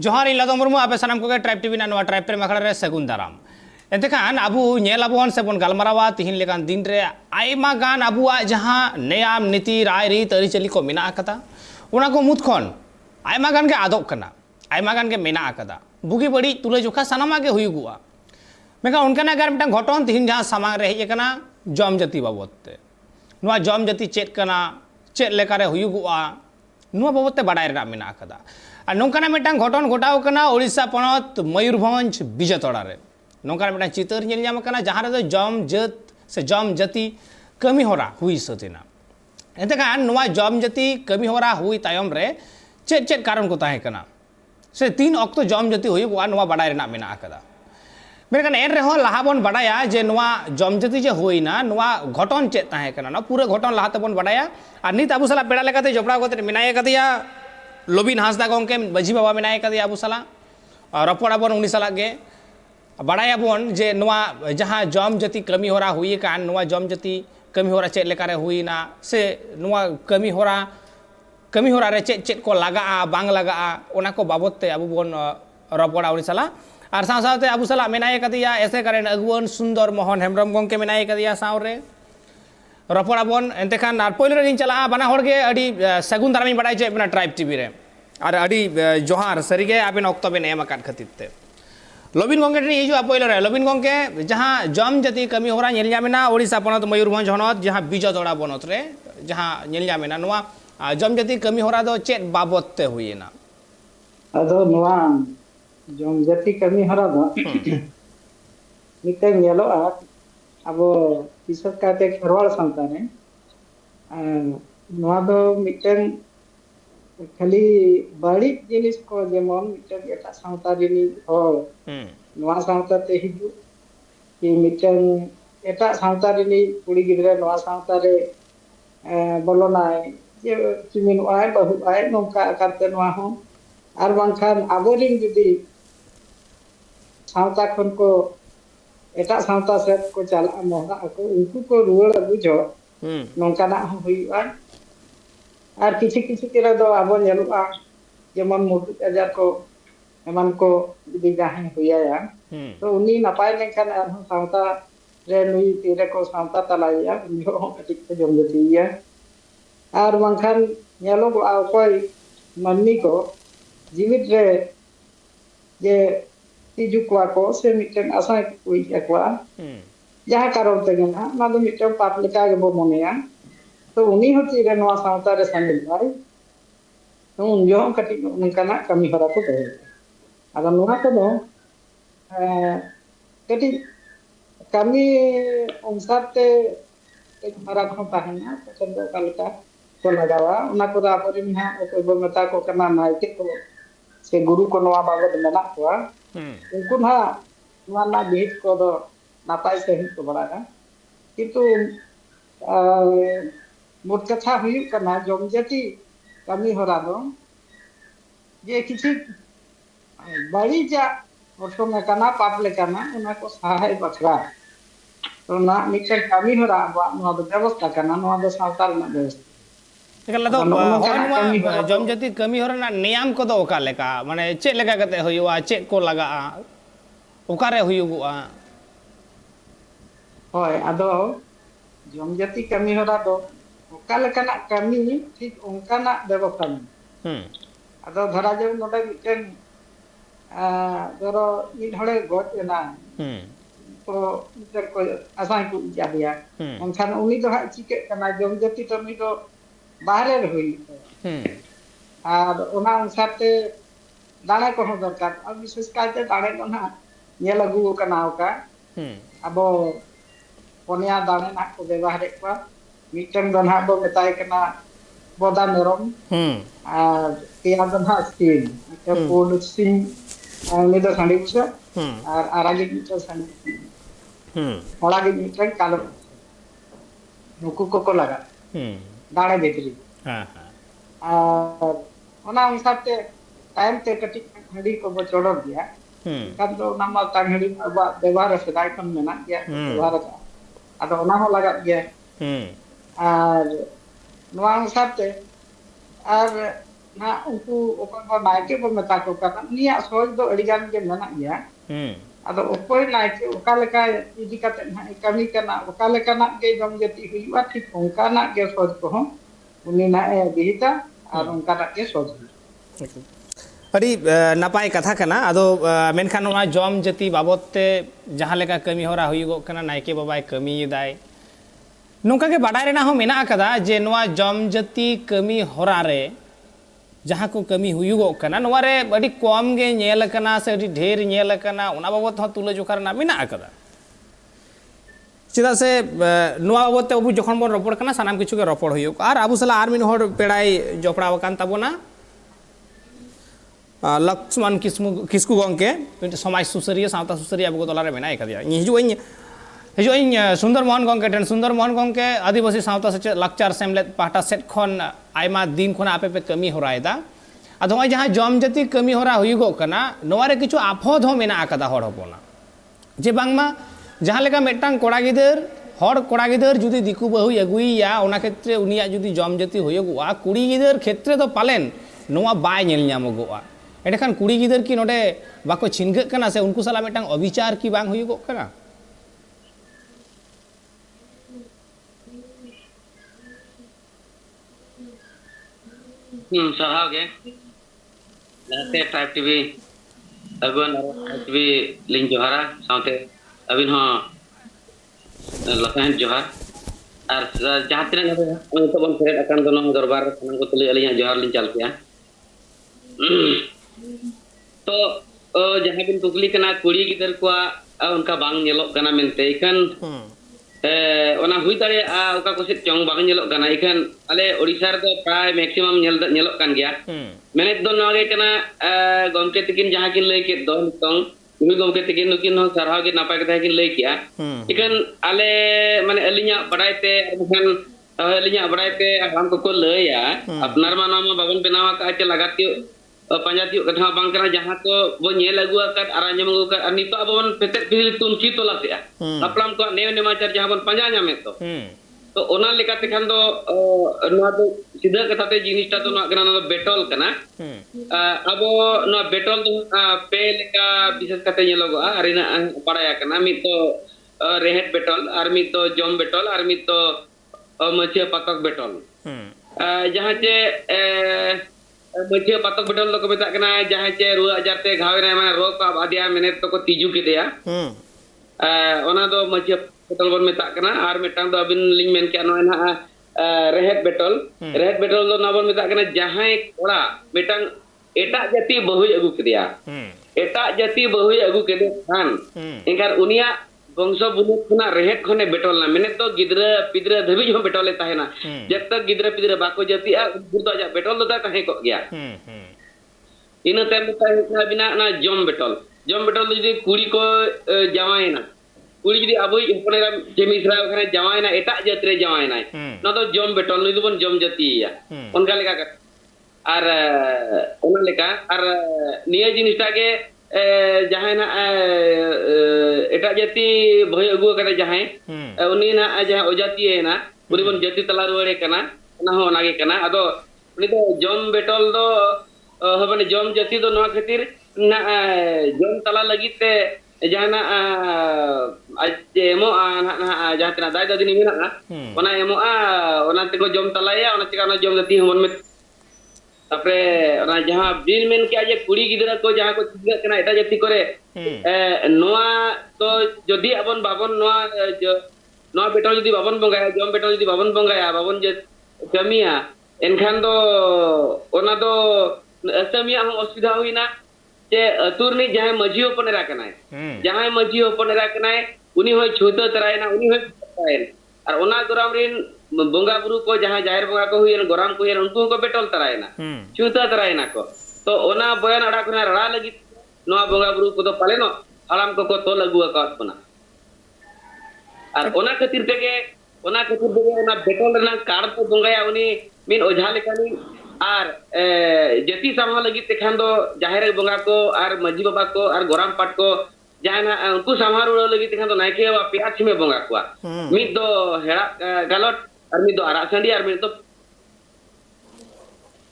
जोहार इन लादो मुर्मू आपे सानाम कोगे ट्राइब टीवी ना नवा ट्राइब पे मखड़ा रे सगुन दाराम एतेखान अबू नेलाबोन से बन गलमारावा तिहिन लेकान दिन रे आयमा गान अबुआ जहां नेयाम नीति राय रीत अरिचली को मेना आकता उना को मुद खन आयमा गान के आदोक कना आयमा गान के मेना आकदा बुगी बड़ी तुले जोखा सनामा के हुयुगुआ मेका उनकना गार मिटन घटन तिहिन जहां सामांग रे हेज कना जम जाति बाबत ते नुआ जम जाति चेत कना चेत लेकारे हुयुगुआ नुआ बाबत ते बाडाय रा मेना आकदा और नौकाना मिटन घटन घटाव कना ओडिशा पनत मयूरभंज बिजतड़ा रे नौकाना मिटन चितर नेल जाम कना जहां रे जम जत से जम जाति कमी होरा हुई सतेना एतेखान नुआ जम जाति कमी होरा हुई तायम रे चेत चेत कारण को ताहे कना से तीन अक्तो जम जाति हुयुगुआ नुआ बाडाय रे ना मेना आकदा मेरकान एन रेहो लाहा बन बाडाया जे नुआ जम जाति जे होइना नुआ घटन चेत ताहे कना ना पूरा घटन लाहाते बन बाडाया और नित आबू साला पेड़ा लेकाते जपड़ा कोते मेनाय कदिया लोबिन हांसदा गोंके बजी बाबा मेनाय कदिया आबू साला रपड़ा बन उनी साला गे बाडाया बन जे नुआ जहां जम जाति कमी होरा हुई कान नुआ जम जाति कमी होरा चेत लेकारे हुईना से नुआ कमी होरा रे चेत चेत को लगा बांग लगा ओना को बाबत ते आबू बन रपड़ा उनी साला और साव सावते आबू साला मेनाय कदिया ऐसे करेन अगुवन सुंदर मोहन हेम्ब्रम गोंके मेनाय कदिया साव रे रपड़ा बन एंतेखान और पहले रे चला बना होड़गे अड़ी सगुन दारामी बड़ाई चे अपना ट्राइब टीवी रे और अड़ी जोहार सरीगे आबेन ऑक्तो बेन एम अकाद खतिर ते लोबिन गोंके नी हिजुआ पहले रे लोबिन गोंके जहां जम जाति कमी होरा नेल जामेना ओडिशा पनत मयूरभंज हनत जहां बिजतड़ा बनत रे जहां नेल जामेना नुआ जम जाति कमी होरा दो चेत बाबत ते हुईना अदो नुआ जम जाति कमी होरा दो मिते नेलो अब विशेष करते खेरवाड़ सावता रे नुआ दो मिटेन खाली बड़ी जिनिस को जेमन मिटेन एटा सावता रिनी हो नुआ सावता ते हिजु कि मिटेन एटा सावता रिनी कुड़ी गिदरे नुआ सावता रे बोलोनाय जे चिमिन आय बहु आय नोंका करते नुआ हो आर बांखान आबोरिन जुदी सावता खन को एटा सावता से को चला मोगा को उनको को रुवड़ बुझो नोंकाना हुईआ और किछि किछि केरा दो आबो नेलुआ जेमन मुटु अजार को एमन को जदी जाहे हुईया तो उनी नपाय लेखान सावता रे नुई तीरे को सावता तलाया उनिहो कटिक से जम जतिया और बांखान नेलो कोई मन्नी को जीवित रे जे तिजु को से मिटन आशा कोई एकवा जहां कारण तेगना ना दो मिटन पाप लेका के बो मोनेया तो उनी होती रे नवा सावता रे शामिल भाई तो उन जो कटी उनकाना कमी हरा को दे अगर नवा को दो कटी कमी उनसाते एक हरा को ताहना तो दो कालका को लगावा उना को आपरे मिहा को बो मता को कना नाइते को से गुरु को नवा बाबत मेना को उनको ना ना बीज को दो नापाय से ही तो बड़ा है किंतु मोट कथा हुई करना जम जाति कमी हो रहा दो ये किसी बड़ी जा उसको में करना पाप ले करना उन्हें को सहाय बचरा तो ना मिक्सर कमी हो रहा ना तो व्यवस्था करना ना तो सावताल ना व्यवस्था एकला तो होनुआ जम जाति कमी होरा ना नियम को दो ओका लेका माने चेक लेका कते होयुआ चेक को लगा ओकारे हुयुगुआ होय आदो जम जाति कमी होरा दो ओका लेका ना कमी ठीक ओंका ना व्यवस्था आदो धरा जे नोडे मिटन धरो इन हड़े गोट ना तो मिटर को आसाई को जा दिया ओंखान उनी तो हा चिके कना जम जाति तो मी तो बाहरे हुई और ओना अनुसारते दाणे को दरकार अब विशेष करते दाणे को ना ये लगू कना का अब पोनिया दाणे ना को व्यवहार को मिटन दना बो बताय कना बोदा मेरम और तिया दना स्टील तो पोल सिंग नि दो सांडी छ और आरागी तो सांडी होला के मिटन कालो नुकु को लगा दाणे बेतरी और ओना अनुसारते टाइम ते कटी हडी को बचोड़ दिया kan तो nama tanghड़ी बा व्यवहार से दाय खन मेना गया व्यवहार का अदो ओना हो लगा गया और नवा अनुसारते और nah untuk apa naik pemeta ko kana niya soj do adigan ge menak ya ado okoy naik oka leka idi kate na kami kana oka leka nak ge jom jati huyua ठीक onka nak ge soj ko uni na e dihita ar onka nak ge soj अड़ी नपाय कथा कना अदो मेनखान नोआ जम जति बाबत ते जहां लेका कमी होरा हुईगो कना नायके बाबाय कमी दाय नोंका के बाडाय रेना हो मेना कदा जे नोआ जम जति कमी होरा रे जहां को कमी हुईगो कना नोआ रे अड़ी कम गे नेल कना से अड़ी ढेर नेल कना उना बाबत हो तुला जोखा रेना मेना कदा चेदा से नोआ बाबत ते अबु जखन बन रपड़ कना सानाम किछु के रपड़ हुईगो आर अबु सला आर मिन होर पेड़ाय जोपड़ाव कान ताबोना लक्ष्मण किस्कू गंके समाज सुसरिया सावता सुसरिया अब तलारे मेना कदिया हिजुइन सुंदर मोहन गंके ठेन सुंदर मोहन गंके आदिवासी सावता से लाक्चार सेमलेट पाटा सेट खन आयमा दिन खन आपे पे कमी होरायदा अदो जहां जम जति कमी होरा हुईगो कना नोवारे किछु आफोद हो मेना आकदा हर होपना जे बांगमा जहां लेका मेटांग कोड़ा गिदर हर कोड़ा गिदर जुदी दिकु बहु अगुइया ओना क्षेत्रे उनिया जुदी जम जति हुईगोआ कुड़ी गिदर क्षेत्रे तो पालेन नोवा बाय नेल ᱧᱟᱢᱚᱜᱚᱜᱼᱟ एंडखान कुड़ी गिदर की नोडे बाको छिनगक कना से उनको सला मेटांग अविचार की बांग हुईगो कना साहाव गे नते टाइप टीवी अगन टीवी लिंक जोहारा साथे अबिन हो लखन जोहार और जहां तिना तो बन फेरेट अकान दोनो दरबार सनम को तुली अलिया जोहार लिन चल पिया तो जहां बिन कुकली कना कुड़ी गिदर को उनका बांग नेलोक कना मेनते इकन ओना हुई दारे ओका को से चंग बांग नेलोक कना इकन अले ओडिसा रे तो प्राय मैक्सिमम नेलोक कान गया मेने दो नगे कना गमके तकिन जहां किन लय के दो नितों उनी गमके तकिन नुकिन हो सरहाव के नापाय कथा किन लय किया इकन अले माने अलिया बडायते मुखन अलिया बडायते हम को लया अपनार माना मा बाबन बनावा का चे लगातियो पंजाती कथा बांग कना जहां को वो नेल अगु अकत आरांजम अगु अकत अनि तो अबन पेते पिल तुनकी तोलाते अपलाम को नेव नेमाचार जहां बन पंजा ᱧᱟᱢᱮ तो ओना लेकाते खान दो नोआ दो सीधा कथाते जिनिसटा तो नोआ कना बेटल कना अब नोआ बेटल दो पे लेका विशेष कते नेलोगो आरिना पड़ाया कना मि तो रेहेट बेटल आर मि तो जम बेटल आर मि तो मछिया पातक बेटल जहां चे मछिया पातक बेटल को मेता कना जहां चे रुआ आजारते घावना माने रोग का आदिया मेने तो को तिजु किदेया ओना दो मछिया बेटल बन मेता कना आर मेटांग दो अबिन लिंग मेन के नो ना रेहेट बेटल दो ना बन मेता कना जहां कोड़ा मेटांग एटा जाति बहु अगु किदेया एटा जाति बहु अगु किदे खान एंकार उनिया वंश बुनु खुना रेहेट खने बेटल ना मेने तो गिदरा पिदरा धबी जो बेटले ताहेना जब तक गिदरा पिदरा बाको जाति आ गुरदो जा बेटल दो ताहे को गया इन टाइम ताहे बिना ना जम बेटल जदी कुड़ी को जावायना कुड़ी जदी अबई उपनेरा जेमिसरा खने जावायना एटा जात्रे जावायना ना तो जम बेटल नुई दोबन जम जातिया उनका लेका का आर ओना लेका आर निया जिनिसटा के जहां ना एटा जाति भय अगु करे जहां उनी ना जहां ओजाति है ना उनी बन जाति तला रुवाड़े कना ना हो नागे कना अदो उनी तो जम बेटल दो हबने जम जाति दो नवा खातिर ना जम तला लगिते जहां ना आज एमो ना जहां तना दाय दादी नि मेना ओना एमो ओना ते को जम तलाया ओना चिका ना जम जाति हमन में तापरे ओना जहां बिन मेन के जे कुड़ी गिदरा को जहां को चिगा कना एटा जाति करे नोआ तो जदी अपन बाबन नोआ बेटल जदी बाबन बंगाया जम बेटल जदी बाबन बंगाया बाबन जे कमिया एनखान दो ओना दो असमिया हम असुविधा हुईना जे अतुरनी जहां मझी ओपनेरा कनाय जहां मझी ओपनेरा कनाय उनी होय छुतो तरायना उनी होय तरायन और ओना गोराम रिन बोंगा बुरु को जहां जाहिर बोंगा को हुयन गोराम को हुयन उनको को बेटल तरायना छुतो तरायना को तो ओना बयान अड़ा कोना रड़ा लगी नोआ बोंगा बुरु को तो पालेनो हलाम को तो लगु अकात बना और ओना खातिर तेगे ओना बेटल रना कार्ड को बोंगाया उनी मिन ओझा लेकानी आर जति सामा लगी ते खान दो जाहिर बोंगा को आर मजी बाबा को आर गोराम पाट को जाना उनको सामार उड़ो लगी ते खान दो नायके वा पियाछ में बोंगा को मिद दो हेड़ा गालट और मिद दो आरा संडी और मिद तो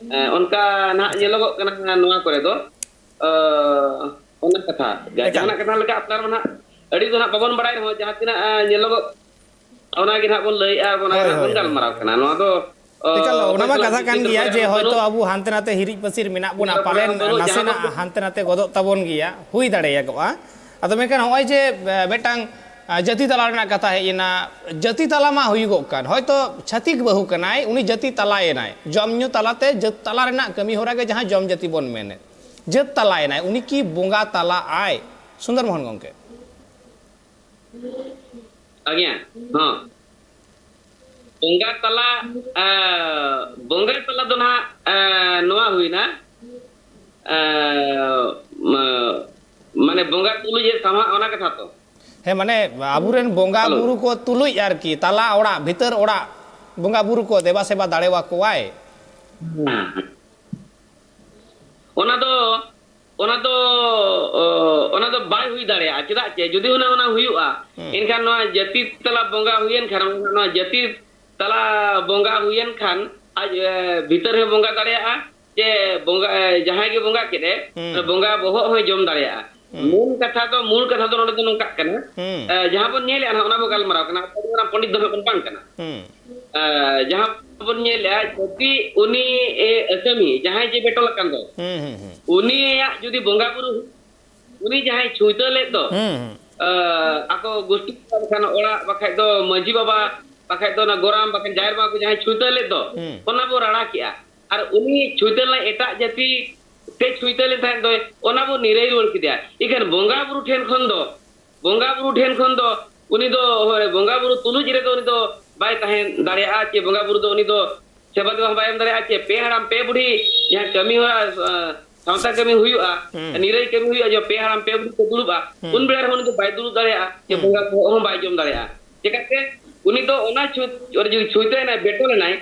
onka nah nyelogok kana noa kore do ona katha jahana katha leka apnar mana adi do na babon barai ho jaha tina nyelogok ona gi na bon lei a bona na bon galmarau kana noa do Tikal ona ma katha kan giya je hoyto abu hante nate hirij pasir menak bona palen nasena hante nate godok tabon giya hui dareyagoa ado mekan hoy je betang jati tala rena katha hejina jati tala ma huyugok kan hoyto chhatik bahu kanai uni jati talayenai jom nyu talate jat tala rena kami hora ge jaha jom jati bon mene jat talayenai uni ki bonga tala ai Sundar Mohan gongke agia ha bonga tala do na noa huina mane bonga tulu je sama ona katha to he mane aburen bonga buru ko tuluy arki tala ora bhitar ora bonga buru ko deba seba darewa ko ai ona do bai hui darea cheda che jodi ona huyu'a enkan no jati tala bonga huyen khan no jati tala bonga huyen khan aj bhitar he bonga darea che bonga jahay ge bonga kede bonga boho hoy jom darea mul katha do node do nongka kana jaha bon nyele ana ona bo galmarau kana ona pandit do kon pang kana jaha bon nyele jati uni asami jahay je betol kan do uni ya judi bonga buru uni jahay chuita le do ako gosti kan ora bakai do maji baba bakai do na goram bakai jair ba ko jahay chuita le do ona bo rara kia ar uni chuita la eta jati te chuita le than do ona bo nirei rol kidia ikan bonga buru then khon do uni do bonga buru tulu jire do uni do bai tahen daria che bonga buru do uni do seba do bai am daria che pe haram pe budi ya kami hora samta kami huyu'a nirei kami huyu'a jo pe haram pe budi ko duluba un belar hon do bai dulu daria che bonga ko bai jom daria chekate uni do ona chuita na betol nai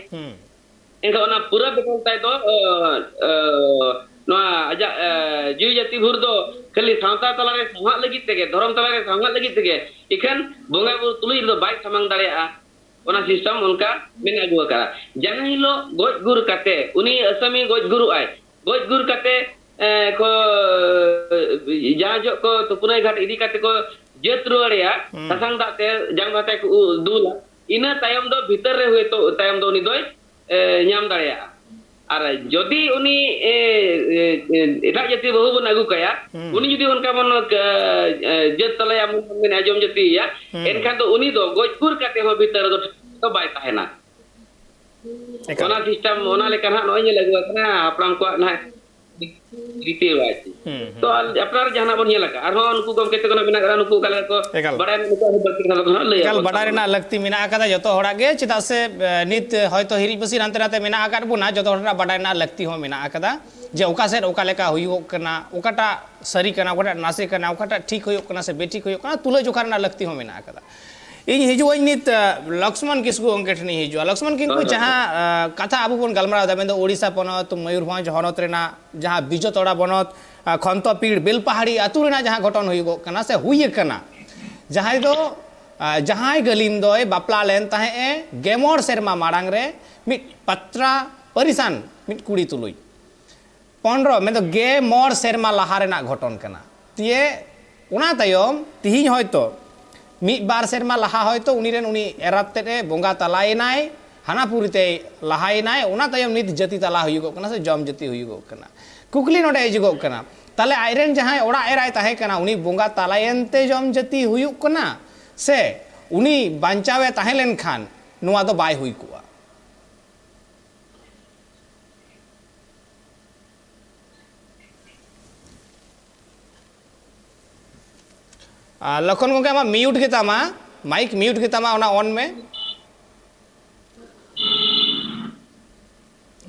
enka ona pura betol tai do noa aja jiu jati bhur do khali samta talare samha lagi tege dhorom talare samha lagi tege ikan bonga buru tului do bai samang daria ona sistem unka mena agu kara jangan hilo goj gur kate uni asami goj guru ai goj gur kate ko jajo ko tupunai ghat idi kate ko jet ruarea tasang date jang date ko dula ina tayam do bhitar re huye to tayam do ni doy nyam daria ar jodi uni etak jati bahu bon agu kaya uni jodi onka mon jet talaya mun ajom jati ya enkhan do uni do gojpur kate ho bhitar do bai tahena ona sistem ona lekan ha noy lagu kana apram ko na detail achi to apnar jahana bon nyelaka arho unku gomke te kono bina kara nuku kala ko badan nuku berti kala ko lay kal badare na lakti mina akada joto hora ge chida se nit hoyto hiri basi rante rate mina akar buna joto hora badare na lakti ho mina akada je oka set oka leka huyuk kana okata sari kana okata nase kana okata ठीक huyuk kana se betik huyuk kana tula jokha na lakti ho mina akada ᱤᱧ ᱦᱤᱡᱩᱜ ᱱᱤᱛ ᱞᱚᱠᱥᱢᱚᱱ ᱠᱤᱥᱠᱩ ᱚᱝᱠᱮ ᱴᱷᱮᱱᱤᱧ ᱦᱤᱡᱩᱜᱼᱟ ᱞᱚᱠᱥᱢᱚᱱ ᱠᱤᱥᱠᱩ ᱡᱟᱦᱟᱸ ᱠᱟᱛᱷᱟ ᱟᱵᱚ ᱵᱚᱱ ᱜᱟᱞᱢᱟᱨᱟᱣ ᱮᱫᱟ ᱢᱮᱱᱫᱚ ᱳᱲᱤᱥᱟ ᱯᱚᱱᱚᱛ ᱢᱚᱭᱩᱨᱵᱷᱚᱸᱡᱽ ᱦᱚᱱᱚᱛ ᱨᱮᱱᱟᱜ ᱡᱟᱦᱟᱸ ᱵᱤᱡᱚᱛᱚᱲᱟ ᱵᱚᱱᱚᱛ ᱠᱷᱚᱱᱛᱚᱯᱤᱲ ᱵᱮᱞᱯᱟᱦᱟᱲᱤ ᱟᱹᱛᱩ ᱨᱮᱱᱟᱜ ᱡᱟᱦᱟᱸ ᱜᱷᱚᱴᱚᱱ ᱦᱩᱭᱩᱜᱚᱜ ᱠᱟᱱᱟ ᱥᱮ ᱦᱩᱭ ᱟᱠᱟᱱᱟ ᱡᱟᱦᱟᱸᱭ ᱫᱚ ᱡᱟᱦᱟᱸᱭ ᱜᱟᱹᱞᱤᱢ ᱫᱚᱭ ᱵᱟᱯᱞᱟ ᱞᱮᱱ ᱛᱟᱦᱮᱸ ᱜᱮᱢᱚᱬ ᱥᱮᱨᱢᱟ ᱢᱟᱲᱟᱝ ᱨᱮ ᱢᱤᱫ ᱯᱟᱛᱨᱟ ᱯᱟᱹᱨᱤᱥᱟᱱ ᱢᱤᱫ ᱠᱩᱲᱤ ᱛᱩᱞᱩᱡ 15 ᱢᱮᱱᱫᱚ ᱜᱮᱢᱚᱬ ᱥᱮᱨᱢᱟ ᱞᱟᱦᱟ ᱨᱮᱱᱟᱜ ᱜᱷᱚᱴᱚᱱ ᱠᱟᱱᱟ ᱛᱤᱭᱮ ᱚᱱᱟ ᱛᱟᱭᱚᱢ ᱛᱤᱦᱤᱧ ᱦᱚᱭᱛᱚ ᱢᱤᱫ ᱵᱟᱨ ᱥᱮᱨᱢᱟ ᱞᱟᱦᱟ ᱦᱚᱭᱛᱚ ᱩᱱᱤ ᱨᱮᱱ ᱩᱱᱤ ᱮᱨᱟᱛ ᱛᱮᱫ ᱵᱚᱸᱜᱟ ᱛᱟᱞᱟᱭᱮᱱᱟᱭ ᱦᱟᱱᱟᱯᱩᱨᱤᱛᱮ ᱞᱟᱦᱟᱭᱮᱱᱟᱭ ᱚᱱᱟ ᱛᱟᱭᱚᱢ ᱱᱤᱛ ᱡᱟᱹᱛᱤ ᱛᱟᱞᱟ ᱦᱩᱭᱩᱜᱚᱜ ᱠᱟᱱᱟ ᱥᱮ ᱡᱚᱢ ᱡᱟᱹᱛᱤ ᱦᱩᱭᱩᱜᱚᱜ ᱠᱟᱱᱟ ᱠᱩᱠᱞᱤ ᱱᱚᱰᱮ ᱦᱤᱡᱩᱜᱚᱜ ᱠᱟᱱᱟ ᱛᱟᱦᱞᱮ ᱟᱡᱨᱮᱱ ᱡᱟᱦᱟᱸᱭ ᱚᱲᱟᱜ ᱮᱨᱟᱭ ᱛᱟᱦᱮᱸ ᱠᱟᱱᱟ ᱩᱱᱤ ᱵᱚᱸᱜᱟ ᱛᱟᱞᱟᱭᱮᱱᱛᱮ ᱡᱚᱢ ᱡᱟᱹᱛᱤ ᱦᱩᱭᱩᱜ ᱠᱟᱱᱟ ᱥᱮ ᱩᱱᱤ ᱵᱟᱧᱪᱟᱣᱮ ᱛᱟᱦᱮᱸ ᱞᱮᱱᱠᱷᱟᱱ ᱱᱚᱣᱟ ᱫᱚ ᱵᱟᱭ ᱦᱩᱭ ᱠᱚᱜᱼᱟ लखन गंगे आमा म्यूट के तामा माइक म्यूट के तामा ओना ऑन में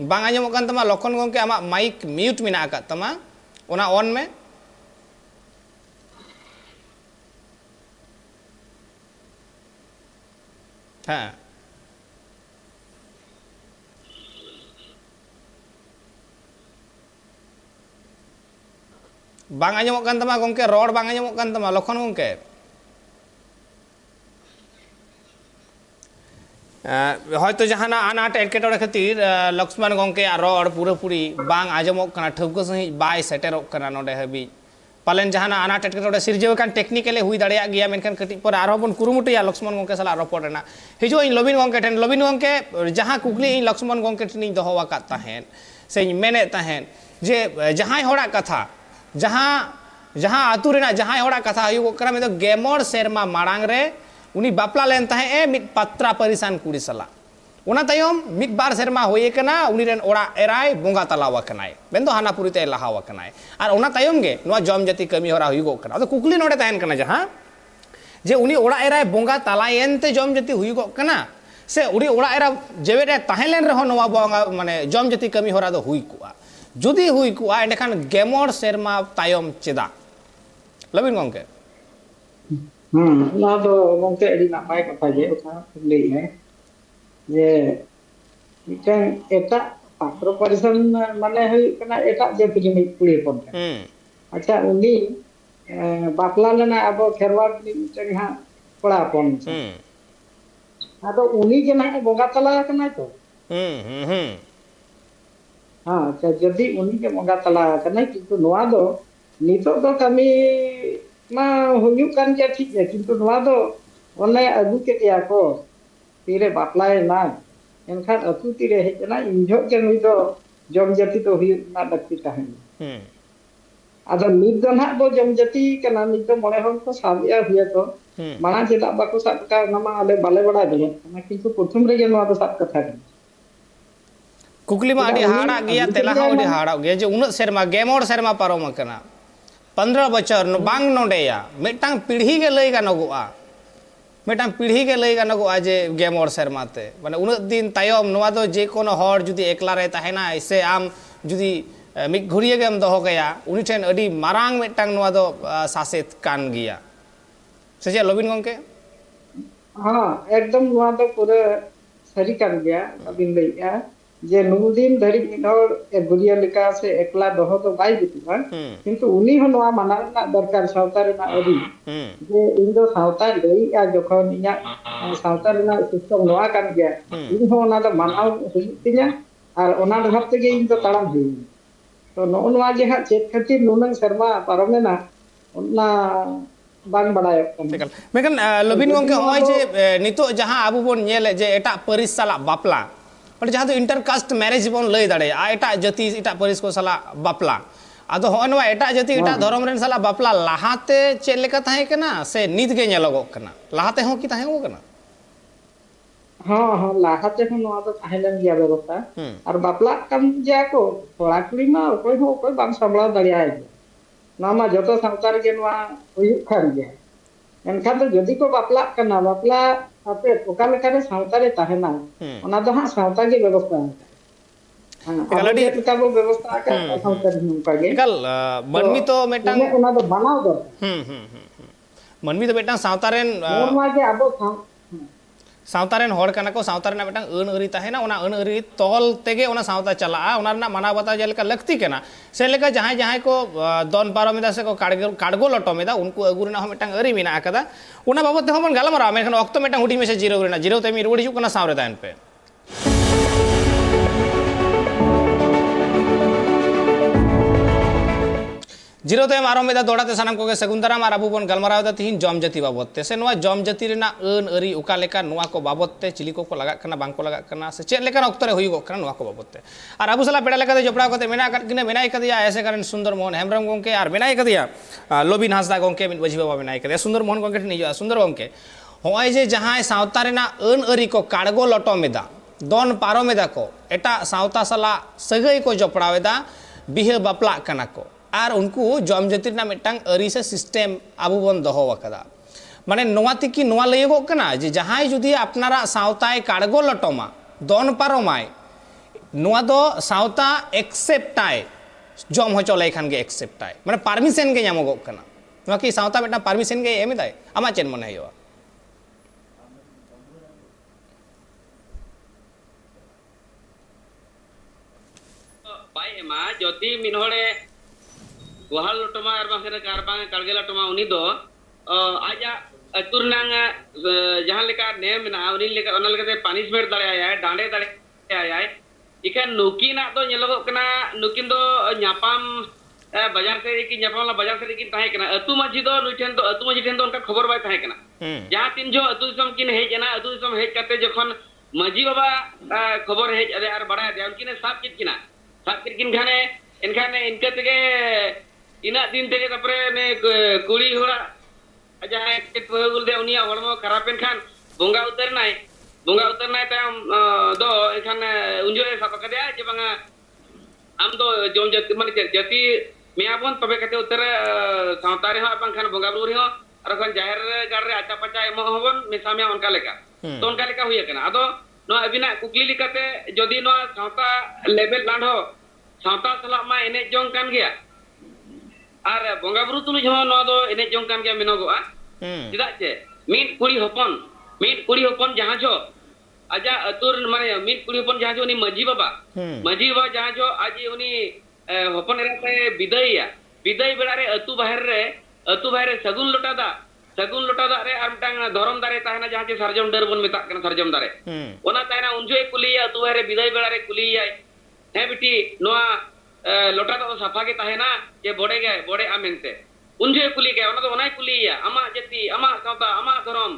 बांग आंजमोग कान तामा लखन गंगे आमा माइक म्यूट मेना आकात तामा ओना ऑन में हाँ बांग आंजमोग कान तामा गंगे रोड बांग आंजमोग कान तामा लखन गंगे হয়তো জাহানা আনাট এটকেটড়ে খাতির লক্ষ্মণ গঙ্কে রড় পুরোপুরি বাং আজমক কানা ঠৌকো সহিত বাই সেটেরok কানা নডে হাবি পালেন জাহানা আনাট এটকেটড়ে সিরজেও কান টেকনিক্যালি হুই দাড়িয়া গিয়া মেনখান কাটি পরে আরো বন কুরুমুটিয়া লক্ষ্মণ গঙ্কে সালা রপড় রেনা হিজো ᱤᱧ লবিন গঙ্কে ᱴᱷᱮᱱ লবিন গঙ্কে জাহা কুকলি ᱤᱧ লক্ষ্মণ গঙ্কে ᱴᱷᱮᱱᱤᱧ ᱫᱚᱦᱚ ᱟᱠᱟᱫ ᱛᱟᱦᱮᱸᱫ ᱥᱮᱧ ᱢᱮᱱᱮᱫ ᱛᱟᱦᱮᱸᱫ ᱡᱮ ᱡᱟᱦᱟᱸᱭ ᱦᱚᱲᱟᱜ ᱠᱟᱛᱷᱟ ᱡᱟᱦᱟᱸ ᱟᱛᱩ ᱨᱮᱱᱟᱜ ᱡᱟᱦᱟᱸᱭ ᱦᱚᱲᱟᱜ ᱠᱟᱛᱷᱟ ᱦᱩᱭᱩᱜᱚᱜ ᱠᱟᱱᱟ ᱢᱮᱱᱫᱚ ᱜᱮᱢᱚᱬ ᱥᱮᱨᱢᱟ ᱢᱟᱲᱟᱝ ᱨᱮ उनी बापला लेन ताहे मिट पत्रा परिसान कुड़ी सला उना तायम मिट बार सेरमा होये कना उनी रेन ओड़ा एराय बोंगा तलावा कनाय बेंदो हानापुरी ते लहावा कनाय आर उना तायम गे नोआ जम जाति कमी होरा हुईगो कना तो कुकली नोडे ताहेन कना जहां जे उनी ओड़ा एराय बोंगा तलायेनते जम जाति हुईगो कना से उनी ओड़ा एरा जेवेरे ताहेलेन रहो नोआ बोंगा माने जम जाति कमी होरा दो हुई कुआ जुदी हुई कुआ एंडखान गेमोर सेरमा तायम चेदा लबिन गंके ना तो गंके अड़ी नापाय कथा जे ओका लई है जे मिटन एटा पात्र परिसन माने हुई कना एटा जे पिजिनि कुड़ी पन अच्छा उनी बापला लेना अब खेरवाड़ मिटन हा पड़ा पन आदो उनी के ना बोंगा तला कना तो हां अच्छा जदी उनी के बोंगा तला कना किंतु नोआ दो नितो दो कमी मा हुयुक kan ja ठीक है किंतु नोआ दो ओने अगु के दिया को तीरे बापलाय ना एनखान अतु तीरे हेजना इनजो के नुई दो जम जाति तो हुयुक ना दक्ति ताहेन आदो नित दो ना दो जम जाति कना नित दो मणे हन को साबिया हुया तो माना जेदा बाको साब का नमा आले बाले बड़ा दे ना किंतु प्रथम रे नोआ दो साब कथा कुकली मा अडी हाड़ा गया तेला हा अडी हाड़ा गया जे उन सेरमा गेमोर सेरमा पारोम कना 15 बचर बांग नोडेया मेटांग पीढ़ी के लई गानोगोआ मेटांग पीढ़ी के लई गानोगोआ जे गेमोर सेरमाते माने उन दिन तायम नोआ दो जे कोनो हर जुदी एकला रे ताहेना ऐसे आम जुदी मिक घुरिए गेम दहो गया उनी ठेन अडी मारांग मेटांग नोआ दो सासेत कान गिया सेजे लबिन गंके हां एकदम नोआ दो पूरे सरी कान गया अबिन लईया जे नुदिन धरी मिनोर ए गुलिया लिका से एकला दहो तो बाई बितुआ किंतु उनी हो नोआ माना दरकार सावता रे ना अरी जे इन दो सावता लई आ जखन इया सावता रे ना सिस्टम नोआ कान गया इन हो ना तो मानाव हुतिया आर ओना धरते गे इन तो ताड़ाम हुई तो नोआ जे हा चेत खातिर नुनंग शर्मा पारमेना ओना बांग बड़ाय मेकन लबिन गंके होय जे नितो जहां आबु बोन नेले जे एटा परिस साला बापला और जहाँ तो इंटरकास्ट मैरिज बन लई दाड़े आ एटा जाति एटा परिस को साला बापला आदो होनवा एटा जाति एटा धर्म रेन साला बापला लाहाते चे लेका ताहे कना से नित गे नेलगो कना लाहाते हो की ताहे हो कना हां हां लाहाते हो नोआ तो ताहेलन गया व्यवस्था और बापला कम जा को थोड़ा कुड़ी मा कोई बांग संभला दड़िया है नामा जतो संसार के नोआ हुई खान गया एनखान तो जदी को बापला कना बापला आपे ओका लेकारे सावतारे ताहेना ओना दो हां सावता के व्यवस्था हां एकालडी का व्यवस्था का सावता नु पागे एकल मनमी तो मेटांग ओना दो बनाव दो मनमी तो मेटांग सावतारेन नोमा के आबो सावतारेन हड़ कना को सावतारेन मेटांग अन अरी ताहेना ओना अन अरी तोल तेगे ओना सावता चला ओना ना माना बता जेलका लगती केना से लेका जहां जहां को दोन पारोमेदा से को काडगो लटोमेदा उनको अगुरना हो मेटांग अरी मेना आकदा उना बाबत ते हमन गालमारा मेखन ऑक्तो मेटांग हुडी में से जीरो रेना जीरो ते मी रोड हिजु कना सावरे तायन पे जीरो ते मारो मेदा दोड़ाते सानाम को सगुंदरा मार आबु बन गलमाराव दा तिहिन जम जाति बाबतते से नोआ जम जाति रेना अन अरी उका लेका नोआ को बाबतते चिली को लगा कना बांग को लगा कना से चेक लेका ऑक्तो रे हुईगो कना नोआ को बाबतते और आबु सला पेड़ा लेका जपड़ा कोते मेना किने मेनाय कदिया ऐसे कारण सुंदर मोहन हेमरम गंके और मेनाय कदिया लोबिन हासदा गंके मिन बजी बाबा मेनाय कदिया सुंदर मोहन गंके निजो सुंदर गंके होय जे जहां सावता रेना अन अरी को काडगो लटो मेदा दोन पारो मेदा को एटा सावता सला सगई को जपड़ावेदा बिहे बापला कना को और उनको जम जाति ना मिटांग अरी से सिस्टम आबु बन दहो वकदा माने नोआ तिकी नोआ लयगो कना जे जहां जुदी अपनारा सावताय काडगो लटोमा दोन पारोमाय नोआ दो सावता एक्सेप्टाय जम हो चले खान गे एक्सेप्टाय माने परमिशन गे नामगो कना नोआ की सावता मिटा परमिशन गे एमिदाय आमा चेन मने हयो बाय एमा जदी मिनहोड़े वहाल लटमा और बांगे कारबांगे कालगे लटमा उनी दो आजा atur nang jahan leka nem na unin leka onal leka punishment dare dande dare ikan nukina to nyelok kena nukin do nyapam bajar se ki nyapam la bajar se ki tahe kena atu maji do nuiten do atu maji ten do onka khobor bai tahe kena jahan tin jo atu som kin hej na atu som hej kate jokhon maji baba khobor hej ade ar bada de unkine sab kit kin khane enkhane inka tege ina din tege tapre ne kuri hora aja ke pagul de unia hormo kharapen khan bonga utar nai tayam do ekhan unjo e sapa kadya je banga am do jom jati mane jati meabon tobe kate utar sautare ha bang khan bonga buru ho ar khan jahir gar re acha pacha emo hobon mesamya onka leka to onka leka huya kana ado no abina kukli likate jodi no sauta level landho sauta sala ma ene jong kan gya ar bonga buru tulu jho no do ene jong kan gya menogoa tidak je mid kuri hopon jahan jo aja atur mane mid kuri hopon jahan jo ni maji baba jahan jo aji uni hopon era se bidai belare atu bahar re sagun lota da re ar mitang dhorom dare tahena jahan che sarjom dar bon metak kana sarjom dare ona tahena unjo e kuliya atu bahar bidai belare kuliya he biti noa lota da safa ke tahena je bode amente unjo e kuli ke ona do onai kuliya ama jati ama sauta ama dhorom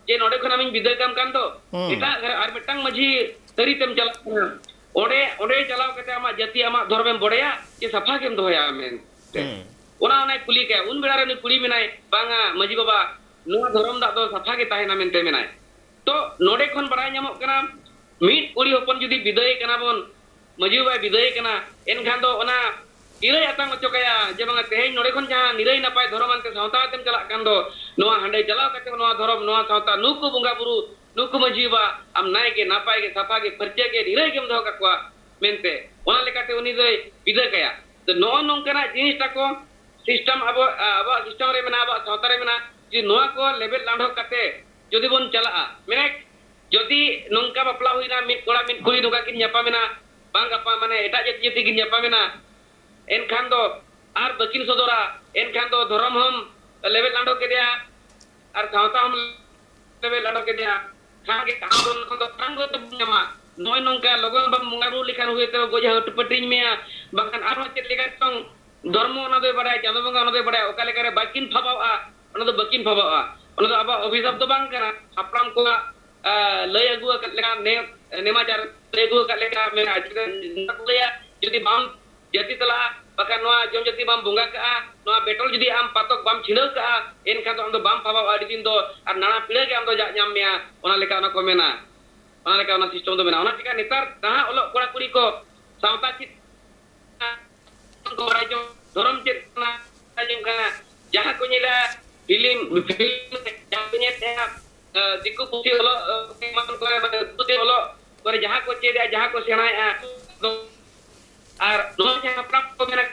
je node khona min bidai kam kan to eta ar mitang maji tari tem chalak kana ode chalaw kate ama jati ama dhorom bodeya je safa kem doya amente ona onai kuli ke un belare ni kuli menai banga maji baba noa dhorom da do safa ke tahena mente menai to node khon barai nyamok kana mid kuri hopon judi bidai kana bon maji baba bidai kana enkhan do ona nirai atang ocokaya je banga teheng node khon jahan nirai napai dhorom ante sauta tem chalak kan do noa handai chalaw kate noa dhorom noa sauta nuku bunga buru nuku maji baba am nai ke napai ke safa ke perche ke nirai kem doh kakwa mente ona lekate uni doi bidai kaya to no nongkana jinis ta ko system abo system re mena abo sauta re mena je noa ko level landho kate jodi bon chala menek jodi nongka bapla huina mit kora mit kuri noka kin nyapa mena bang apa mane eta jeti kin nyapa mena enkhan do ar dakin sodora enkhan do dhorom hom level landho ke dia ar sauta hom level landho ke dia khang ke kaandon ko pranggo to nyama noy nongka logon bam mungaru likhan huye to goja hot patring mea bakan ar hochet likat tong ধর্ম ওনাদের বাড়ায় চাঁদবঙ্গা ওনাদের বাড়ায় ওকা লেকারে বাকিন ফাবাওয়া ওনা তো বাকিন ফাবাওয়া ওনা তো আবার অভিশাপ তো বাং কানা হাপড়াম কো লই আগু লেকা নেমাচার লই আগু কা লেকা মেনা আজকে নাকুয়া যদি বাম জাতি তলা বাকা নোয়া জম জাতি বাম বঙ্গা কা নোয়া বেটল যদি আম পাতক বাম ছিড়াও কা এনখান তো আম তো বাম ফাবাওয়া আদি দিন তো আর নানা পিড়ে কে আম তো জাক nyam mea ওনা লেকা ওনা কো মেনা ওনা লেকা ওনা সিস্টেম তো মেনা ওনা টিকা নেতার তাহা অলক কোড়া কুড়ি কো সাওতা চিত ko rajo dorom cetna ajeng kana jaha ko nyela film jaha ko nyela diku putih holo man kore putih holo kore jaha ko ceda jaha ko senai ar no jaha prap ko mena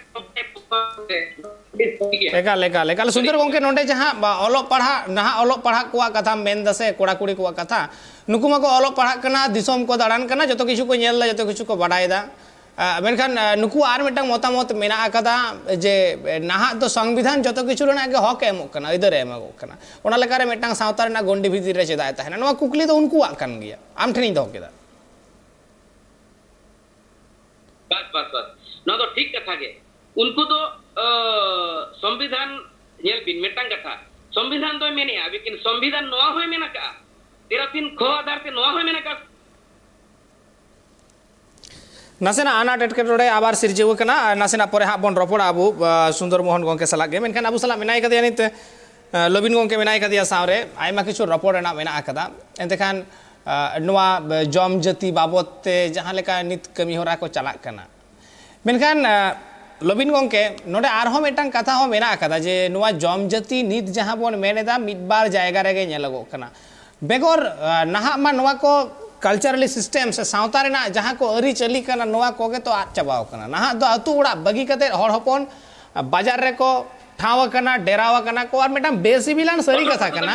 ekal sundar gongke nonde jaha olok parha naha olok parha kuwa katha men dase kora kuri kuwa katha nuku mako olok parha kana disom ko daran kana joto kichu ko nyel la joto kichu ko badai da मेनखान नुकु आर मिटang मतामत मेना आकादा जे नाहा तो संविधान जतो किछु रना के हक एमोक कना इधर एमोक कना ओना लेकारे मिटang सावता रना गोंडी भितिर रे चेदाय ताहेना नवा कुकली तो उनको आकन गया आम ठनी दो केदा बस न तो ठीक कथा के उनको तो संविधान नेल बिन मिटang कथा संविधान तो मेनिया लेकिन संविधान नवा होय मेना का 13 खो आधार ते नवा होय मेना का नासेना आनाट एटकेटोड़े आबार सिरजेव कना नासेना परे हाँ बन रपड़ा आबू सुंदर मोहन गंके सलाग गे मेनखान आबू सला मेनाय कदिया नित लबिन गंके मेनाय कदिया सावरे आयमा किछु रपड़ा मेना आकदा एंतेखान नोआ जम जति बाबते जहां लेका नित कमी होरा को चलाक कना मेनखान लबिन गंके नोडे आरहो मेटांग कथा हो मेना आकदा जे नोआ जम जति नित जहां बन मेनेदा मिद बार जायगा रेगे नेलगो कना बेगोर नाहा मा नोआ को कल्चरली सिस्टम से सावता रेना जहां को अरी चली कना नोआ कोगे तो आद चबाव कना नाहा दो अतु उड़ा बगी कते हर हपन बाजार रे को ठाव कना डेराव कना को और मेटा बेसिबिलान सरी कथा कना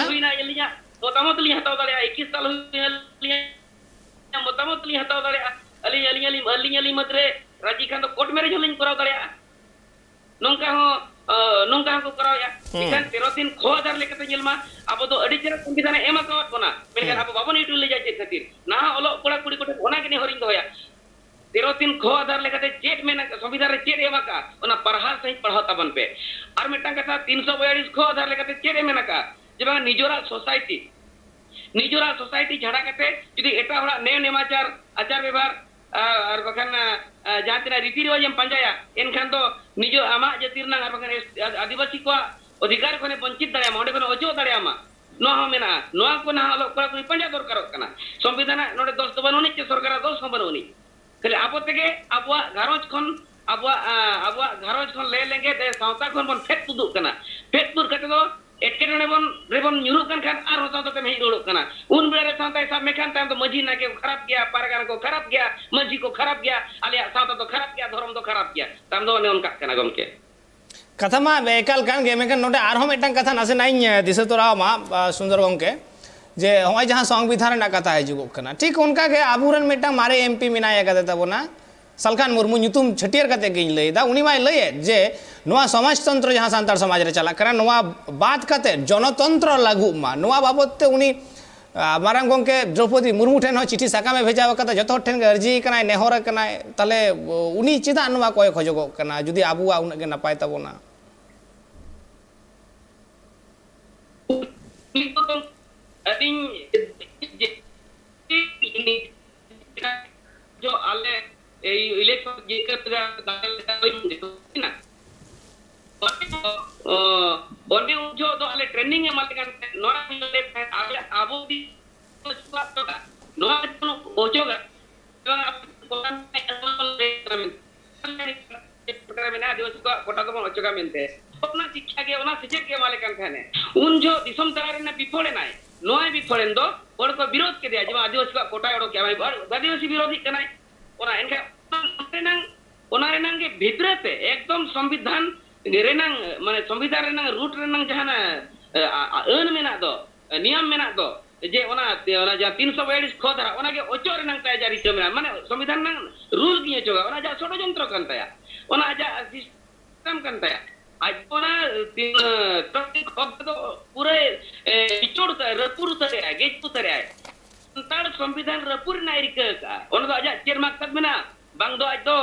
मोतामत li hataw dare 21 साल हुई मोतामत li hataw dare ali madre raji kan to court marriage lin koraw dare nongka ho ko koraw ya ikan 13 दिन खो आधार लेकर जेलमा अब तो अड़ी चेहरा संविधान एम अकाउंट बना मेनखान अब बाबन यूटिलाइज चेक खातिर ना ओलो कोड़ा कुड़ी कोटे ओना के हरिंग दोया 13 दिन खो आधार लेकर चेक में संविधान रे चेक एम का ओना पढ़ा सही पढ़ाओ तबन पे और मिटन कथा 342 खो आधार लेकर चेक एम का जे बांग निजोरा सोसाइटी झाड़ा करते जुदी एटा हड़ा ने नेमाचार आचार व्यवहार और बखान जहाँ तना रीति रिवाज एम पंजाया एनखान तो निजो आमा जातिर ना और बखान आदिवासी को अधिकार कोने वंचित दाड़ियामा ओंडे कोने अचो दाड़ियामा नोआ हो मेना नोआ को ना अलोक कोड़ा कोई पंजा दरकार कना संविधान नोडे दोष तो बनुनी चे सरकार दोष हो बनुनी खाली आबो तेगे आबवा घारोज खन ले लेंगे दे सावता खन बन फेट तुदुक कना फेट तुर कते दो एटकेटने बन Ray-Ban न्यूरुक kan ar hosa to me hidup kana un bere santai sab mekan tam to maji na ke kharap gaya paragan ko kharap gaya maji ko kharap gaya alia santa to kharap gaya dhorom to kharap gaya tam do ne onka kana gomke kata ma ekal kan ge mekan note ar hom etang katha nase nai disa to raw ma sundar gomke je hoy jahan সংবিধান na katha hijugok kana ठीक उनका के आबुरन मेटang मारे MP मिनाया कते तबोना सलखान मुर्मू ᱧᱩᱛᱩᱢ छटियर कते गिन लैदा उनी माय लये जे नोआ समाजतंत्र जहां सांतार समाज रे चला करा नोआ बात कते जनतंत्र लागू मा नोआ बाबतते उनी मारांग गंके द्रौपदी मुर्मू ठेन हो चिठी साका में भेजा कता जतो ठेन अर्जी कनाय नेहर कनाय ताले उनी चिदा नोआ कोय खोजगो कना जुदी आबुआ उन के नपाय तबोना जो आले इलेक्शन जेकर ना ओंडे उजो तो आले ट्रेनिंग एम मालते kan नोरा मिले आले आबो दी स्वाप तो नोरा तो ओजोगा में आदिवासी को कोटा तो ओजोगा मिलते अपना शिक्षा के ओना शिक्षक के माले kan थाने उन जो दिसम तरारे ना बिफोड़े नाय नोय बिफोड़ेन दो और को विरोध के दिया जमा आदिवासी को कोटा ओडो क्या भाई आदिवासी विरोधी कनाय ओना इनका ओना रेनांग के भितरते एकदम संविधान रेनांग माने संविधान रेनांग रूट रेनांग जहां अन मेना दो नियम मेना दो जे ओना जा 342 खो धरा ओना के ओचो रेनांग ताय जारी कमेना माने संविधान नंग रूल किए चोगा ओना जा षडयंत्र कंताया ओना जा सिस्टम कंताया आज ओना 3 खो तो पूरे पिचोड़ रपुर तरे है गेट तरे है संतान संविधान रपुर नायरिक का ओना तो आजा चेरमा तक मेना बांग दो आज तो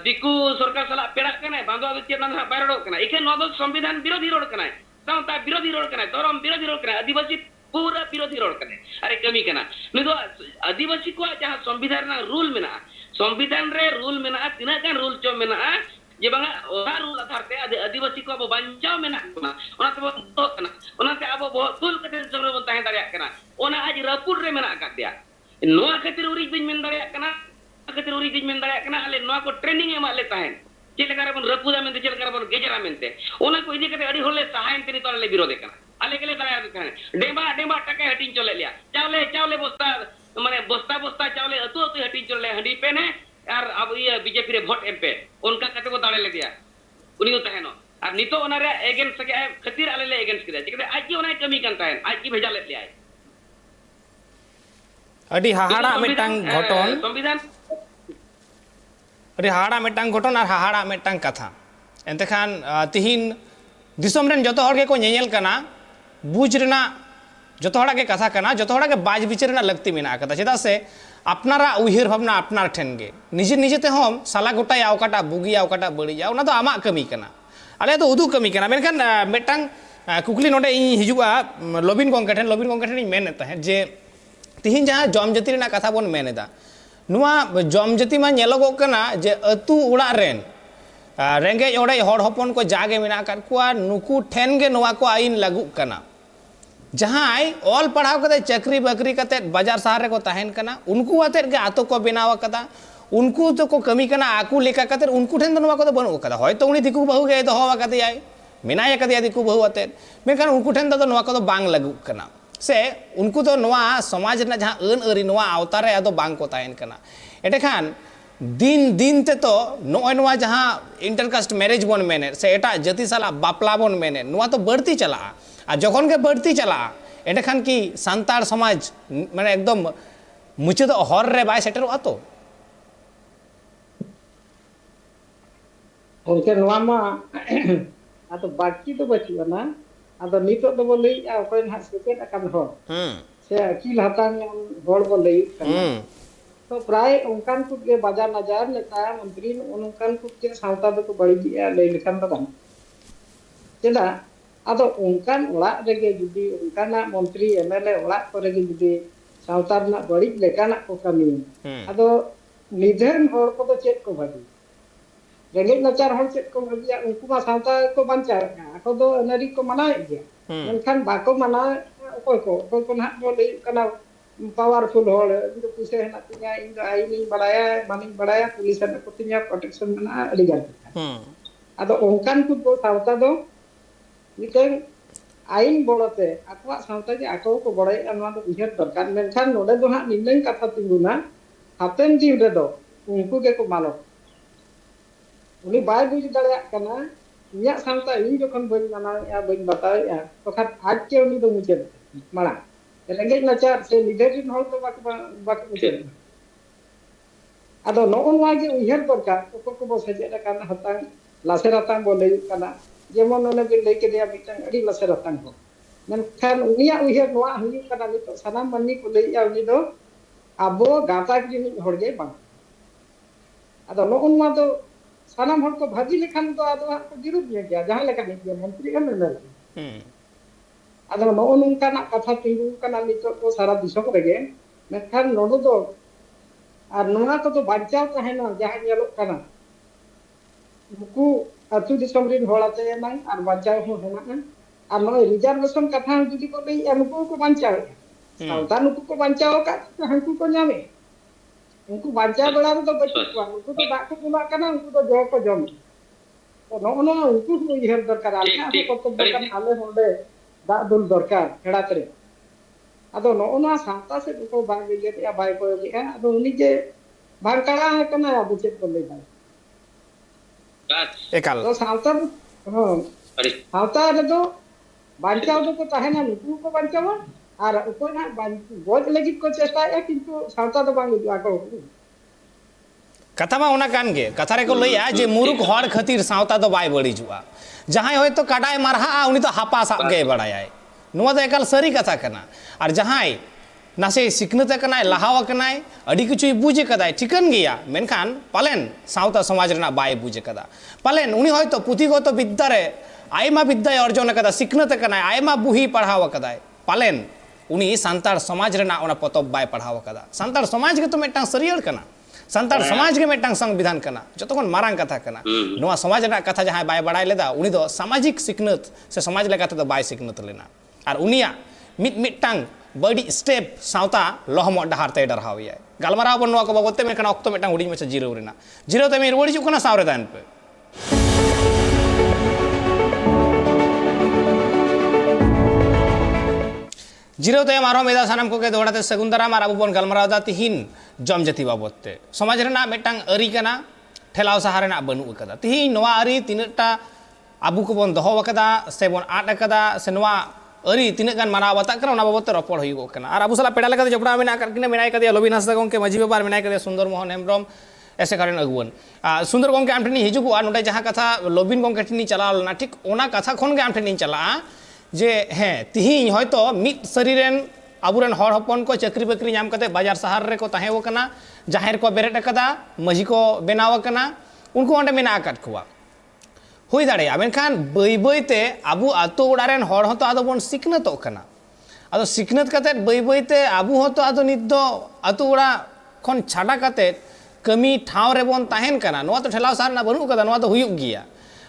दिकु सरकार सला पेड़ा कने बांदो आदो चेतना ना बायरो कना इखे नो दो संविधान विरोधी रोड कना सावता विरोधी रोड कना धर्म विरोधी रोड कना आदिवासी पूरा विरोधी रोड कने अरे कमी कना नि दो आदिवासी को जहां संविधान ना रूल मेना संविधान रे रूल मेना तिना kan रूल चो मेना जे बांगा ओना रूल आधार ते आदिवासी को अब बांचाव मेना कना ओना तो कना ओना ते अब बहुत तुल कते जंगल बन ताहे दारिया कना ओना आज रपुर रे मेना का दिया नो खातिर उरी बिन मेन दारिया कना खातिर उरी गिज मेन दाया कना आले नोआ को ट्रेनिंग एमा ले ताहेन चेलकार बन रपुदा मेनते चेलकार बन गेजरा मेनते ओना को इदी कते अडी होले सहायन तेनी तोले विरोध कना आले केले दाया ताहेन डेबा टके हटिन चले लिया चावले बस्ता माने बस्ता चावले अतु हटिन चले हंडी पेने और अब ये बीजेपी रे वोट एमपे उनका कते को दाड़े ले दिया उनी तो ताहेनो और नितो ओना रे एगेंस्ट के खातिर आले ले एगेंस्ट किदा चिकते आज की ओना कमी kan ताहेन आज की भेजा ले लिया अडी हाहाड़ा मिटांग घटन संविधान अरे हाड़ा मेटांग घटन और हाड़ा मेटांग कथा एंते खान तिहिन दिसम रेन जतो हर के को नेनेल कना बुझ रेना जतो हड़ा के कथा कना जतो हड़ा के बाज बिचार रेना लगती मेना कथा चेदा से अपनारा उहिर भावना अपनार ठेन गे निजे निजे ते हम साला गोटा या ओकाटा बुगी या ओकाटा बड़ी या ओना तो आमा कमी कना आले तो उदु कमी कना मेनखान मेटांग कुकली नोडे इ हिजुआ लबिन गंके ठेन इ मेन ताहे जे तिहिन जहां जम जाति रेना कथा बोन मेनेदा नुआ जम जाति मा नेलोगो कना जे अतु उड़ा रेन रेंगे ओडे हड़ हपन को जागे मेना कर कुआ नुकु ठेन गे नुआ को आइन लागू कना जहां ऑल पढ़ाव कते चक्री बकरी कते बाजार शहर रे को ताहेन कना उनको आते गे आतो को बनाव कदा उनको तो को कमी कना आकू लेका कते उनको ठेन नुआ को बनु कदा होय तो उनी दिकु बहु गे दो हवा कते आय मेनाय कते दिकु बहु आते मेकन उनको ठेन तो नुआ को बांग लागू कना से उनको तो नोआ समाज ना जहां अन अरी नोआ अवतार रे आदो बांग को ताहेन कना एटे खान दिन दिन ते तो नोय नोआ जहां इंटरकास्ट मैरिज बोन मेने से एटा जाति साला बापला बोन मेने नोआ तो बढ़ती चला आ जखन के बढ़ती चला एटे खान की सांतार समाज माने एकदम मुचद हर रे बाय सेटर आतो उनके नोआ मा ᱟᱫᱚ ᱵᱟᱹᱠᱤ ᱫᱚ ᱵᱟᱹᱪᱩᱜ ᱟᱱᱟ ᱟᱫᱚ ᱱᱤᱛᱚᱜ ᱫᱚᱵᱚ ᱞᱟᱹᱭᱮᱜᱼᱟ ᱚᱠᱚᱭ ᱱᱟᱦᱟᱜ ᱥᱮᱪᱮᱫ ᱟᱠᱟᱱ ᱦᱚᱲ ᱥᱮ ᱟᱹᱠᱤᱞ ᱦᱟᱛᱟᱝ ᱦᱚᱲ ᱵᱚ ᱞᱟᱹᱭᱮᱫ ᱠᱟᱱᱟ तो प्राय उनकान कुछ के बाजार नजार नेता मंत्री उनकान कुछ के सावता दो को बड़ी दिया ले लिखन तो बन चला आदो उनकान ओड़ा रेगे जुदी उनकाना मंत्री एमएलए ओड़ा करे जुदी सावता ना बड़ी लेकाना को कमी आदो निधन हर को तो चेक को भागी रेगे नचार हर चेक को भागी उनको मा सावता को बंचा को दो नरी को मनाए गया मेनखान बाको मना को ना बोले कना पावरफुल हॉल इनको पूछे है ना तिया इन आई नहीं बढ़ाया मानी बढ़ाया पुलिस ने को तिया प्रोटेक्शन बना अड़ी गया आदो ओंकान को दो सावता दो मिटें आइन बोलते अथवा सावता जे आको को बड़ाई अनवा दो उहर दरकार मेनखान नोडे दो हा निन्नन कथा तिंगुना हातेन दिन रे दो उनको के को मालो उनी बाय बुझ दड़या कना इया सावता इन जखन बन माना या बन बताया तो खात आज के उनी दो मुझे माला रेंगे नचार से लीडरशिप हॉल तो बाक मुझे आदो नोनवा जे उहर दरकार को बो सजे कान हतांग लासेर हतांग बो लई काना जेमन ओने बे लई के दिया मिटन अड़ी लासेर हतांग हो मेनखान उनिया उहर नोआ हुई काना नितो सनाम मन्नी को लई या उनी दो आबो गाता के नि हड़गे बांग आदो नोनवा तो सनाम हड़ को भागी लेखान तो आदो को विरोध गया जहां लेका नि मंत्री एमएलए आदो नोनकाना कथा तिंगु काना नितो को सारा दिसम रेगे मेनखान नोडो दो और नोना को तो बांचाव तहना जहां नेलो काना मुकु अतु दिसम रिन होलाते ना और बांचाव हो हेना और नो रिजर्वेशन कथा जुदी को लई एमको को बांचाव सावता नुकु को बांचाव का हंकु को न्यामे उनको बांचाव बड़ा तो बच्चो उनको तो दाक को बुला काना उनको तो जो को जम तो नो उनको को इहर दरकार आले को तो दरकार आले होंडे दा दुल दरकार हेड़ा करे आदो नोना सावता से को बाग ले या बाय को ले आदो उनी जे भांकड़ा है कना आबो चेक को ले बाय एकाल तो सावता हां सावता रे तो बांचाव दो को ताहे ना नुकु को बांचाव और उको ना गोज लगी को चेष्टा है किंतु सावता तो बांग जुआ को कथा मा ओना कान गे कथा रे को लइया जे मुरुक हड़ खातिर सावता दो बाय बड़ी जुआ जहां होय तो काडाय मारहा उनी तो हापा साब गे बड़ाय नुआ तो एकाल सरी कथा कना और जहां नासे सिकनत कनाय लहाव कनाय अड़ी किछु बुझे कदाय ठिकन गया मेनखान पालेन सावता समाज रना बाय बुझे कदा पालेन उनी होय तो पुथिगत विद्या रे आयमा विद्या अर्जन कदा सिकनत कनाय आयमा बुही पढ़ाव कदाय पालेन उनी सांतार समाज रना ओना पतब बाय पढ़ाव कदा सांतार समाज के तो मेटांग सरियर कना सांतार समाज के मेटांग संविधान कना जतोखन मारांग कथा कना नोआ समाज रना कथा जहां बाय बड़ाय लेदा उनी दो सामाजिक सिकनत से समाज लेकाते दो बाय सिकनत लेना और उनिया मिटांग बड़ी स्टेप सावता लहम डहार ते डरहाविया गलमाराव बन नोआ को बाबते मेनखान ऑक्तो मेटांग हुडी में जीरो रेना जीरो ते मे रुवाड़ी जुकना सावरे दान पे जीरो ते मारो मेदा सानम को के दोड़ाते सगुंदरा मार अबु बन गलमाराव दा तिहिन जम जति बाबते समाज रेना मेटांग अरी कना ठेलाव सहारेना बनु कदा तिहिन नोआ अरी तिनटा अबु को बन दोहो कदा से बन आट कदा से नोआ अरी तीना गान माना बाता कर बाबत रपड़ हो और अब साला पेड़ा लेका जपड़ा मेना करकिन मेनाय कदिया लोबिन हांसदा गंके माजी बाबार मेनाय कदिया सुंदर मोहन हेम्ब्रम ऐसे कारण अगुवन सुंदर गंके आम ठेनी हिजुगुआ नोडे जहां कथा लोबिन गंके ठेनी चलाव लना ठीक ओना कथा खन गे आम ठेनी चला जे हें तिहिन हयतो मिद शरीरेन आबुरेन हर हपन को चाकरी बाकरी नाम कते बाजार शहर रे को ताहेव कना जाहेर को बेरेट कदा माजी को बेनाव कना उनको ओंडे मेना आकात खुआ हुई दाड़े मेनखान बई बईते आबू आतो ओड़ारेन हर हतो आदो बन सिकनतोग कना आदो सिकनत कते बई बईते आबू हतो आदो नित दो आतो ओड़ा खन छाड़ा कते कमी ठाव रे बन ताहेन कना नोआ तो ठेलाव सार ना बनु कदा नोआ तो हुयुग गिया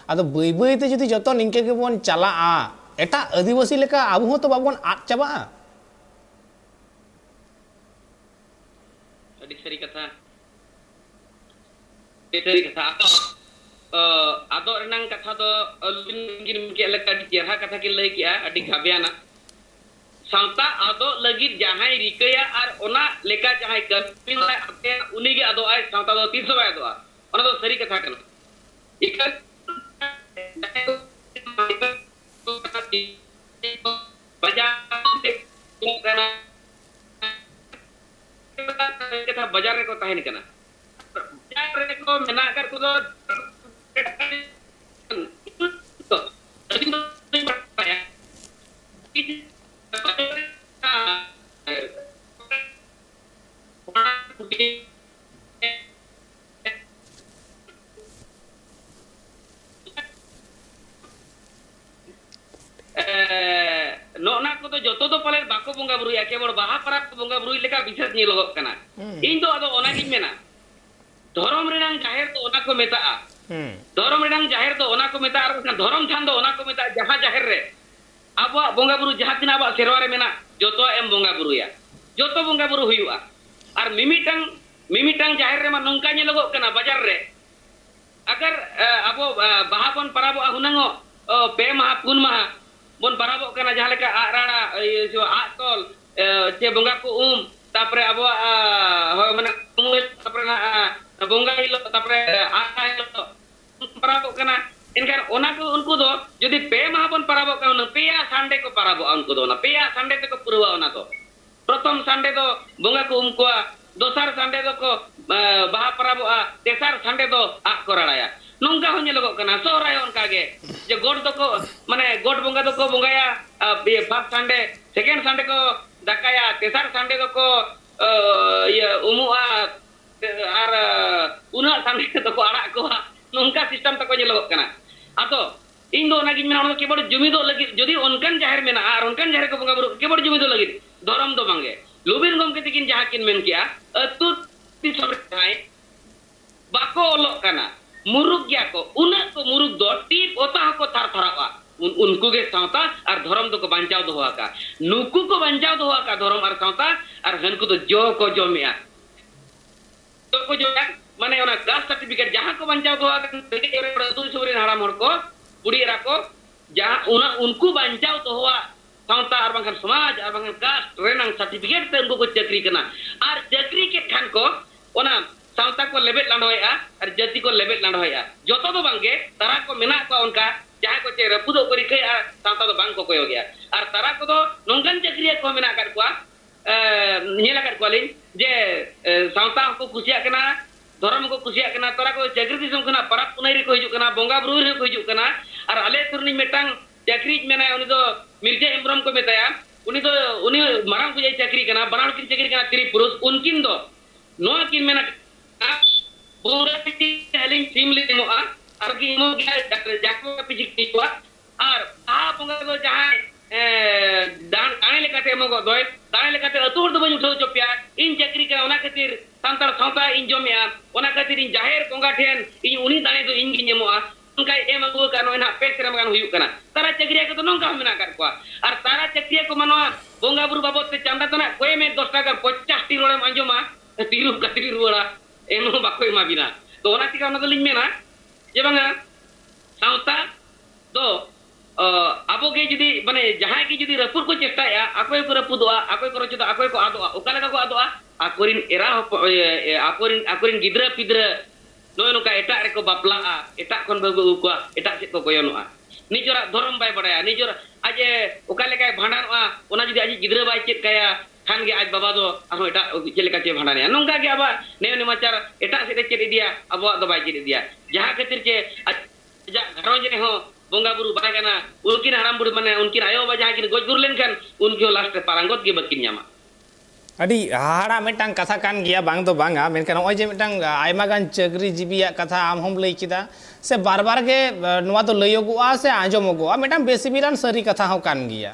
आदो बई बईते जदि जतो निंके गे बन चलाआ एटा आदिवासी लेका आबू हतो बाबन आद चाबा अडी सरी कथा सरी कथा आदो रनंग कथा तो लुगिन के लका चेहरा कथा के लई किया अडी गाबियाना सावता आदो लगित जहां रिकया और ओना लेका जहां कपिन आते उनी के आदो आय सावता दो 300 आय दो ओना तो सरी कथा कना इकर बाजार रे को ताहेन कना बाजार रे को मेना कर को do pale bako bonga buru ya kebor baha parab ko bonga buru leka bises nyelogok kana ᱤᱧ ᱫᱚ ᱟᱫᱚ ᱚᱱᱟᱜᱤᱧ ᱢᱮᱱᱟ ᱫᱷᱚᱨᱚᱢ ᱨᱮᱱᱟᱜ ᱡᱟᱦᱮᱨ ᱫᱚ ᱚᱱᱟ ᱠᱚ ᱢᱮᱛᱟᱜᱼᱟ ᱫᱷᱚᱨᱚᱢ ᱨᱮᱱᱟᱜ ᱡᱟᱦᱮᱨ ᱫᱚ ᱚᱱᱟ ᱠᱚ ᱢᱮᱛᱟᱜᱼᱟ ᱟᱨ ᱫᱷᱚᱨᱚᱢ ᱛᱷᱟᱱ ᱫᱚ ᱚᱱᱟ ᱠᱚ ᱢᱮᱛᱟᱜᱼᱟ ᱡᱟᱦᱟᱸ ᱡᱟᱦᱮᱨ ᱨᱮ ᱟᱵᱚᱣᱟᱜ ᱵᱚᱸᱜᱟ ᱵᱩᱨᱩ ᱡᱟᱦᱟᱸ ᱛᱤᱱᱟᱹᱜ ᱟᱵᱚᱣᱟᱜ ᱥᱮᱨᱣᱟ ᱨᱮ ᱢᱮᱱᱟᱜ ᱡᱚᱛᱚᱣᱟᱜ ᱮᱢ ᱵᱚᱸᱜᱟ ᱵᱩᱨᱩᱭᱟ ᱡᱚᱛᱚ ᱵᱚᱸᱜᱟ ᱵᱩᱨᱩ ᱦᱩᱭᱩᱜᱼᱟ ᱟᱨ ᱢᱤᱢᱤᱫᱴᱟᱝ ᱡᱟᱦᱮर ᱨᱮᱢᱟ ᱱᱚᱝᱠᱟ ᱧᱮᱞᱚᱜᱚᱜ ᱠᱟᱱᱟ ᱵᱟᱡᱟᱨ ᱨᱮ agar abo baha bon parabo hunango pe maha pun maha bon parabo kana jaha leka arana atol ce bonga ko tapre abo mana tapre na bonga hilo tapre hilo parabo kana enkan ona ko unku do jodi pe maha bon parabo kana peya sande ko parabo unku do na peya sande te ko purwa ona to prothom sande do bonga ko umkwa dosar sande do ko baha parabo tesar sande do ko raraya nungka ho nyelogok kana soray onka ge je god do ko mane god bonga do ko bongaya first sande second sande ko dakaya tesar sande do ko ya ar una sande do ko arak ko nungka system ta ko nyelogok kana ato ᱤᱧ ᱫᱚ ᱚᱱᱟᱜᱤᱧ ᱢᱮᱱᱟ ᱚᱱᱟ ᱠᱮᱵᱚᱲ ᱡᱩᱢᱤᱫᱚᱜ ᱞᱟᱹᱜᱤᱫ ᱡᱩᱫᱤ ᱚᱱᱠᱟᱱ ᱡᱟᱦᱮᱨ ᱢᱮᱱᱟᱜᱼᱟ ᱟᱨ ᱚᱱᱠᱟᱱ ᱡᱟᱦᱮᱨ ᱠᱚ ᱵᱚᱸᱜᱟ ᱵᱩᱨᱩ ᱠᱮᱵᱚᱲ ᱡᱩᱢᱤᱫᱚᱜ ᱞᱟᱹᱜᱤᱫ ᱫᱷᱚᱨᱚᱢ ᱫᱚ ᱵᱟᱝᱜᱮ ᱞᱩᱵᱤᱨ ᱜᱚᱢᱠᱮ ᱛᱟᱹᱠᱤᱱ ᱡᱟᱦᱟᱸ ᱠᱤᱱ ᱢᱮᱱ ᱠᱮᱜᱼᱟ ᱟᱹᱛᱩ ᱫᱤᱥᱚᱢ ᱨᱮ ᱡᱟᱦᱟᱸᱭ ᱵᱟᱠᱚ ᱚᱞᱚᱜ ᱠᱟᱱᱟ ᱢᱩᱨᱩᱠ ᱜᱮᱭᱟ ko unak ko muruk do tip ota ko thar tharawa unku ge sawta ar dhorom do ko banchao doho aka nuku ko banchao doho aka dhorom ar sawta ar hanku do jo ko jomia to ko jo mane ona caste certificate jaha ko banchao doho aka tu surin haram hor ko pudi ra ko jaha unku banchao doho sawta ar bangkan samaj ar bangkan caste renang certificate te unku ko chakri kana ar chakri ke khan ko ona sawta ko lebet landoya ar jati ko lebet landoya joto do bangge tara ko mena ko onka jaha ko che rapudo kori kai ar sawta do bang ko koyo gya ar tara ko do nonggan jakriya ko mena kar kwa nyela kar ko lin je sawta ko kusiya kana dhorom ko kusiya kana tara ko jakri disum kana parap punai ko hiju kana bonga buru re ko hiju kana ar ale turni metang jakri mena uni do mirja imram ko metaya uni marang ko jai jakri kana baran kin jakri kana tiri purus unkin do no kin mena Bura piti haling simli moa argi mo gya Dr. Jakwa pijik nikwa ar ponga do jahai dan ane lekate mo go doy dan lekate atur do banyu thau chopya in jakri ka ona khatir santar sauta in jomya ona khatir in jaher ponga then in uni dane do in gi moa unkai emago ka no na pesram kan huyu kana tara jakri ka to nongka mena kar kwa ar tara jakri ko manwa bonga buru babot te chanda tona koe me 10 taka 50 ti rolem anjoma tiru katiri ruara eno bako emabina to ona tika ona dolin mena je banga sauta do abo ge judi mane jahay ki judi rapur ko chesta ya akoy ko rapudoa akoy ko rochota akoy ko adoa okala ka ko adoa akorin era akorin gidra pidra no no ka eta reko bapla eta kon bagu ko eta sit ko koyonoa nijora dhorom bai badaya nijora aje okale kay bhandanoa ona judi aji gidra bai chet kaya khan ge aj baba do arho eta cheleka che bhandane nongka ge aba ne macar eta sete chet idia abo do bai chet idia jaha khatir che ja gharon jene ho bonga buru bai kana unkin haram buru mane unkin ayo ba jaha kin goj guru len kan unki last parangot ge bakin nyama adi hara metang katha kan gya bang do banga menkan oi je metang aima gan chakri jibiya katha am hom lei kida se bar bar ge noa do layogoa se anjomogoa metang besibiran sari katha ho kan gya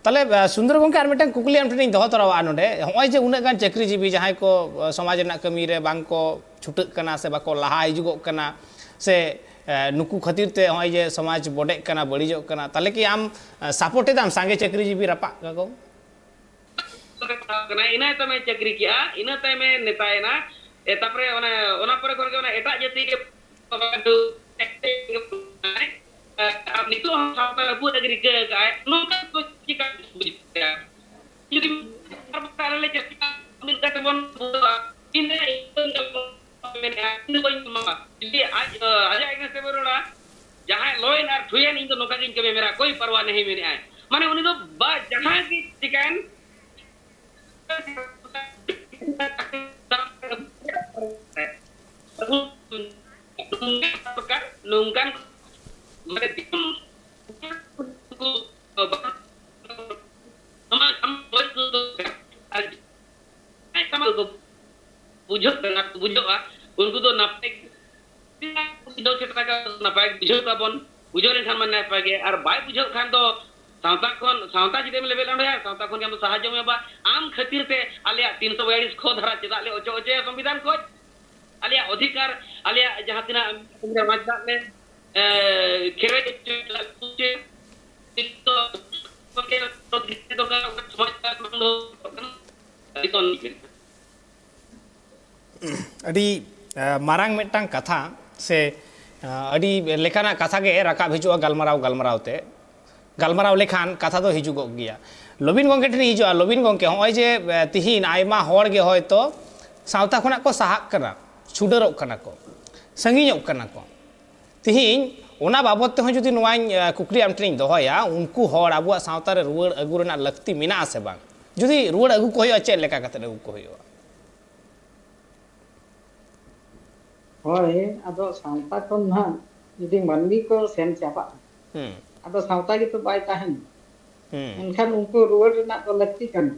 তাহলে সুন্দর গঙ্কে আর মিটাং কুকলি আম ᱴᱷᱮᱱᱤᱧ ᱫᱚᱦᱚ ᱛᱚᱨᱟᱣᱟ ᱱᱚᱰᱮ ᱦᱚᱸᱜᱼᱚᱭ ᱡᱮ ᱩᱱᱟᱹᱜ ᱜᱟᱱ ᱪᱟᱹᱠᱨᱤ ᱡᱤᱵᱤ ᱡᱟᱦᱟᱸᱭ ᱠᱚ ᱥᱚᱢᱟᱡᱽ ᱨᱮᱱᱟᱜ ᱠᱟᱹᱢᱤ ᱨᱮ ᱵᱟᱝ ᱠᱚ ᱪᱷᱩᱴᱟᱹᱜ ᱠᱟᱱᱟ ᱥᱮ ᱵᱟᱠᱚ ᱞᱟᱦᱟ ᱦᱤᱡᱩᱜᱚᱜ ᱠᱟᱱᱟ ᱥᱮ নুকু খাতির তে হ্ᱚᱸᱜᱼᱚᱭ ᱡᱮ সমাজ বডেᱜ ᱠᱟᱱᱟ ᱵᱟᱹᱲᱤᱡᱚᱜ ᱠᱟᱱᱟ ᱛᱟᱦᱞᱮ ᱠᱤ ᱟᱢ সাপোর্ট এদাম ᱥᱟᱸᱜᱮ ᱪᱟᱹᱠᱨᱤ ᱡᱤᱵᱤ ᱨᱟᱯᱟᱜ ᱠᱟᱠᱚ kana ina tame chakri kia ina tame netaena tapre ona pore kore ona eta jati ke padu apni to sampai rabu negeri ke nongka to chika jadi perkara le chika min kata bon ini ini mama jadi aja ini sebenarnya jangan loin ar thuyen ini nongka kin ke mera koi parwa nahi mere ay mane uni to ba jangan ki chikan nungkan bujok dengan bujok unku do napek do setaka napek bujok kabon bujok len kan man napek ar bai bujok kan do सावता जुदीम लेबेल अंडया सावता खन हम साहाय्य में बा आम खातिर ते आलिया 342 खो धारा चेदा ले ओचो ओचे संविधान को आलिया अधिकार आलिया जहां तिना हमरा माजदा ले खेरे चुचे तो के तो का समाज का मंगलो इतोन अडी मारांग मिटांग कथा से अडी लेखाना कथा के राका हिजुआ गलमराव ते गलमराव लेखान कथा दो हिजुगो गया लोबिन गंगे ठेन हिजुआ लोबिन गंगे होय जे तिहिन आयमा होड़ गे होयतो सावता खना को साहाक कना छुडरक कना को संगिñok कना को तिहिन ओना बाबत ते जुदी नोवाñ कुकली आम ठेन दोहया उनको होड़ आबुआ सावता रे रुवाड़ अगु रेना लक्ति मिना से बांग जुदी रुवाड़ अगु को होय चे लेका कते अगु को होय होय आदो सावता को ना जुदी मानवी को सेन चापा आदो सावता गे तो बाय ताहन एनखान उनको रुवाड़ रेना तो लक्ति कन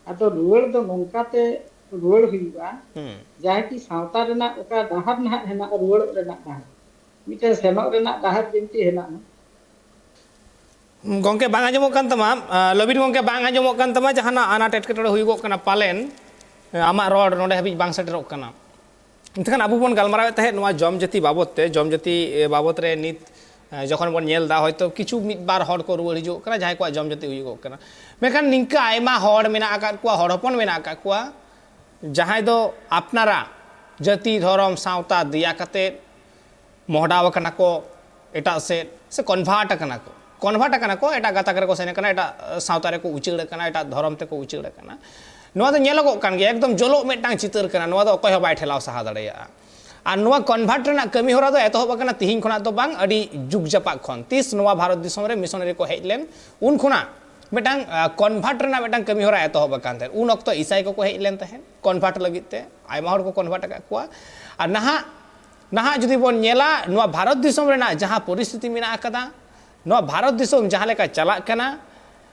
आदो रुवाड़ दो नोंकाते रुवाड़ हुइबा जाहे कि सावता रेना ओका दाहर ना हेना रुवाड़ रेना दाहर मिटे सेनो रेना दाहर जिंती हेना गंके बांग आजमो कान तमा लबिन गंके बांग आजमो कान तमा जहाना आना टेटकेटड़े हुइगो कना पालेन आमा रोड नोडे हबि बांग सेटरक कना इनखान आबो बन गलमराव तहे नोवा जम जाति बाबत ते जम जाति बाबत रे नित जखन बन नेल दा होयतो किछु मिद बार हड़ को रुवाड़ हिजो कना जाय को जम जाति हुइगो कना मेखान निंका आयमा हड़ मेना आका कुआ हड़ हपन मेना आका कुआ जहाय दो आपनारा जाति धर्म सावता दिया कते मोहडाव कना को एटा से कन्भार्ट कना को एटा गाताक रे को सेने कना एटा सावता रे को उचिड़ कना एटा धर्म ते को उचिड़ कना नोवा दो नेलगो कान गे एकदम जलो मेटांग चितर कना नोवा दो अकय बाय ठेलाव सहा दड़ेया आ नोवा कन्भार्ट रेना कमी होरा दो एतहब कना तिहिन खना दो बांग अडी जुग जपाक खन तीस नोवा भारत दिसम रे मिशनरी को हेजलेन उन खना मेटांग कन्भार्ट रेना मेटांग कमी होरा एतहब कान थे उन अक्तो ईसाई को हेजलेन तहे कन्भार्ट लगित ते आयमा हर को कन्भार्ट का कुआ आ नहा जुदी बन नेला नोवा भारत दिसम रेना जहां परिस्थिति मेना आकदा नोवा भारत दिसम जहां लेका चला कना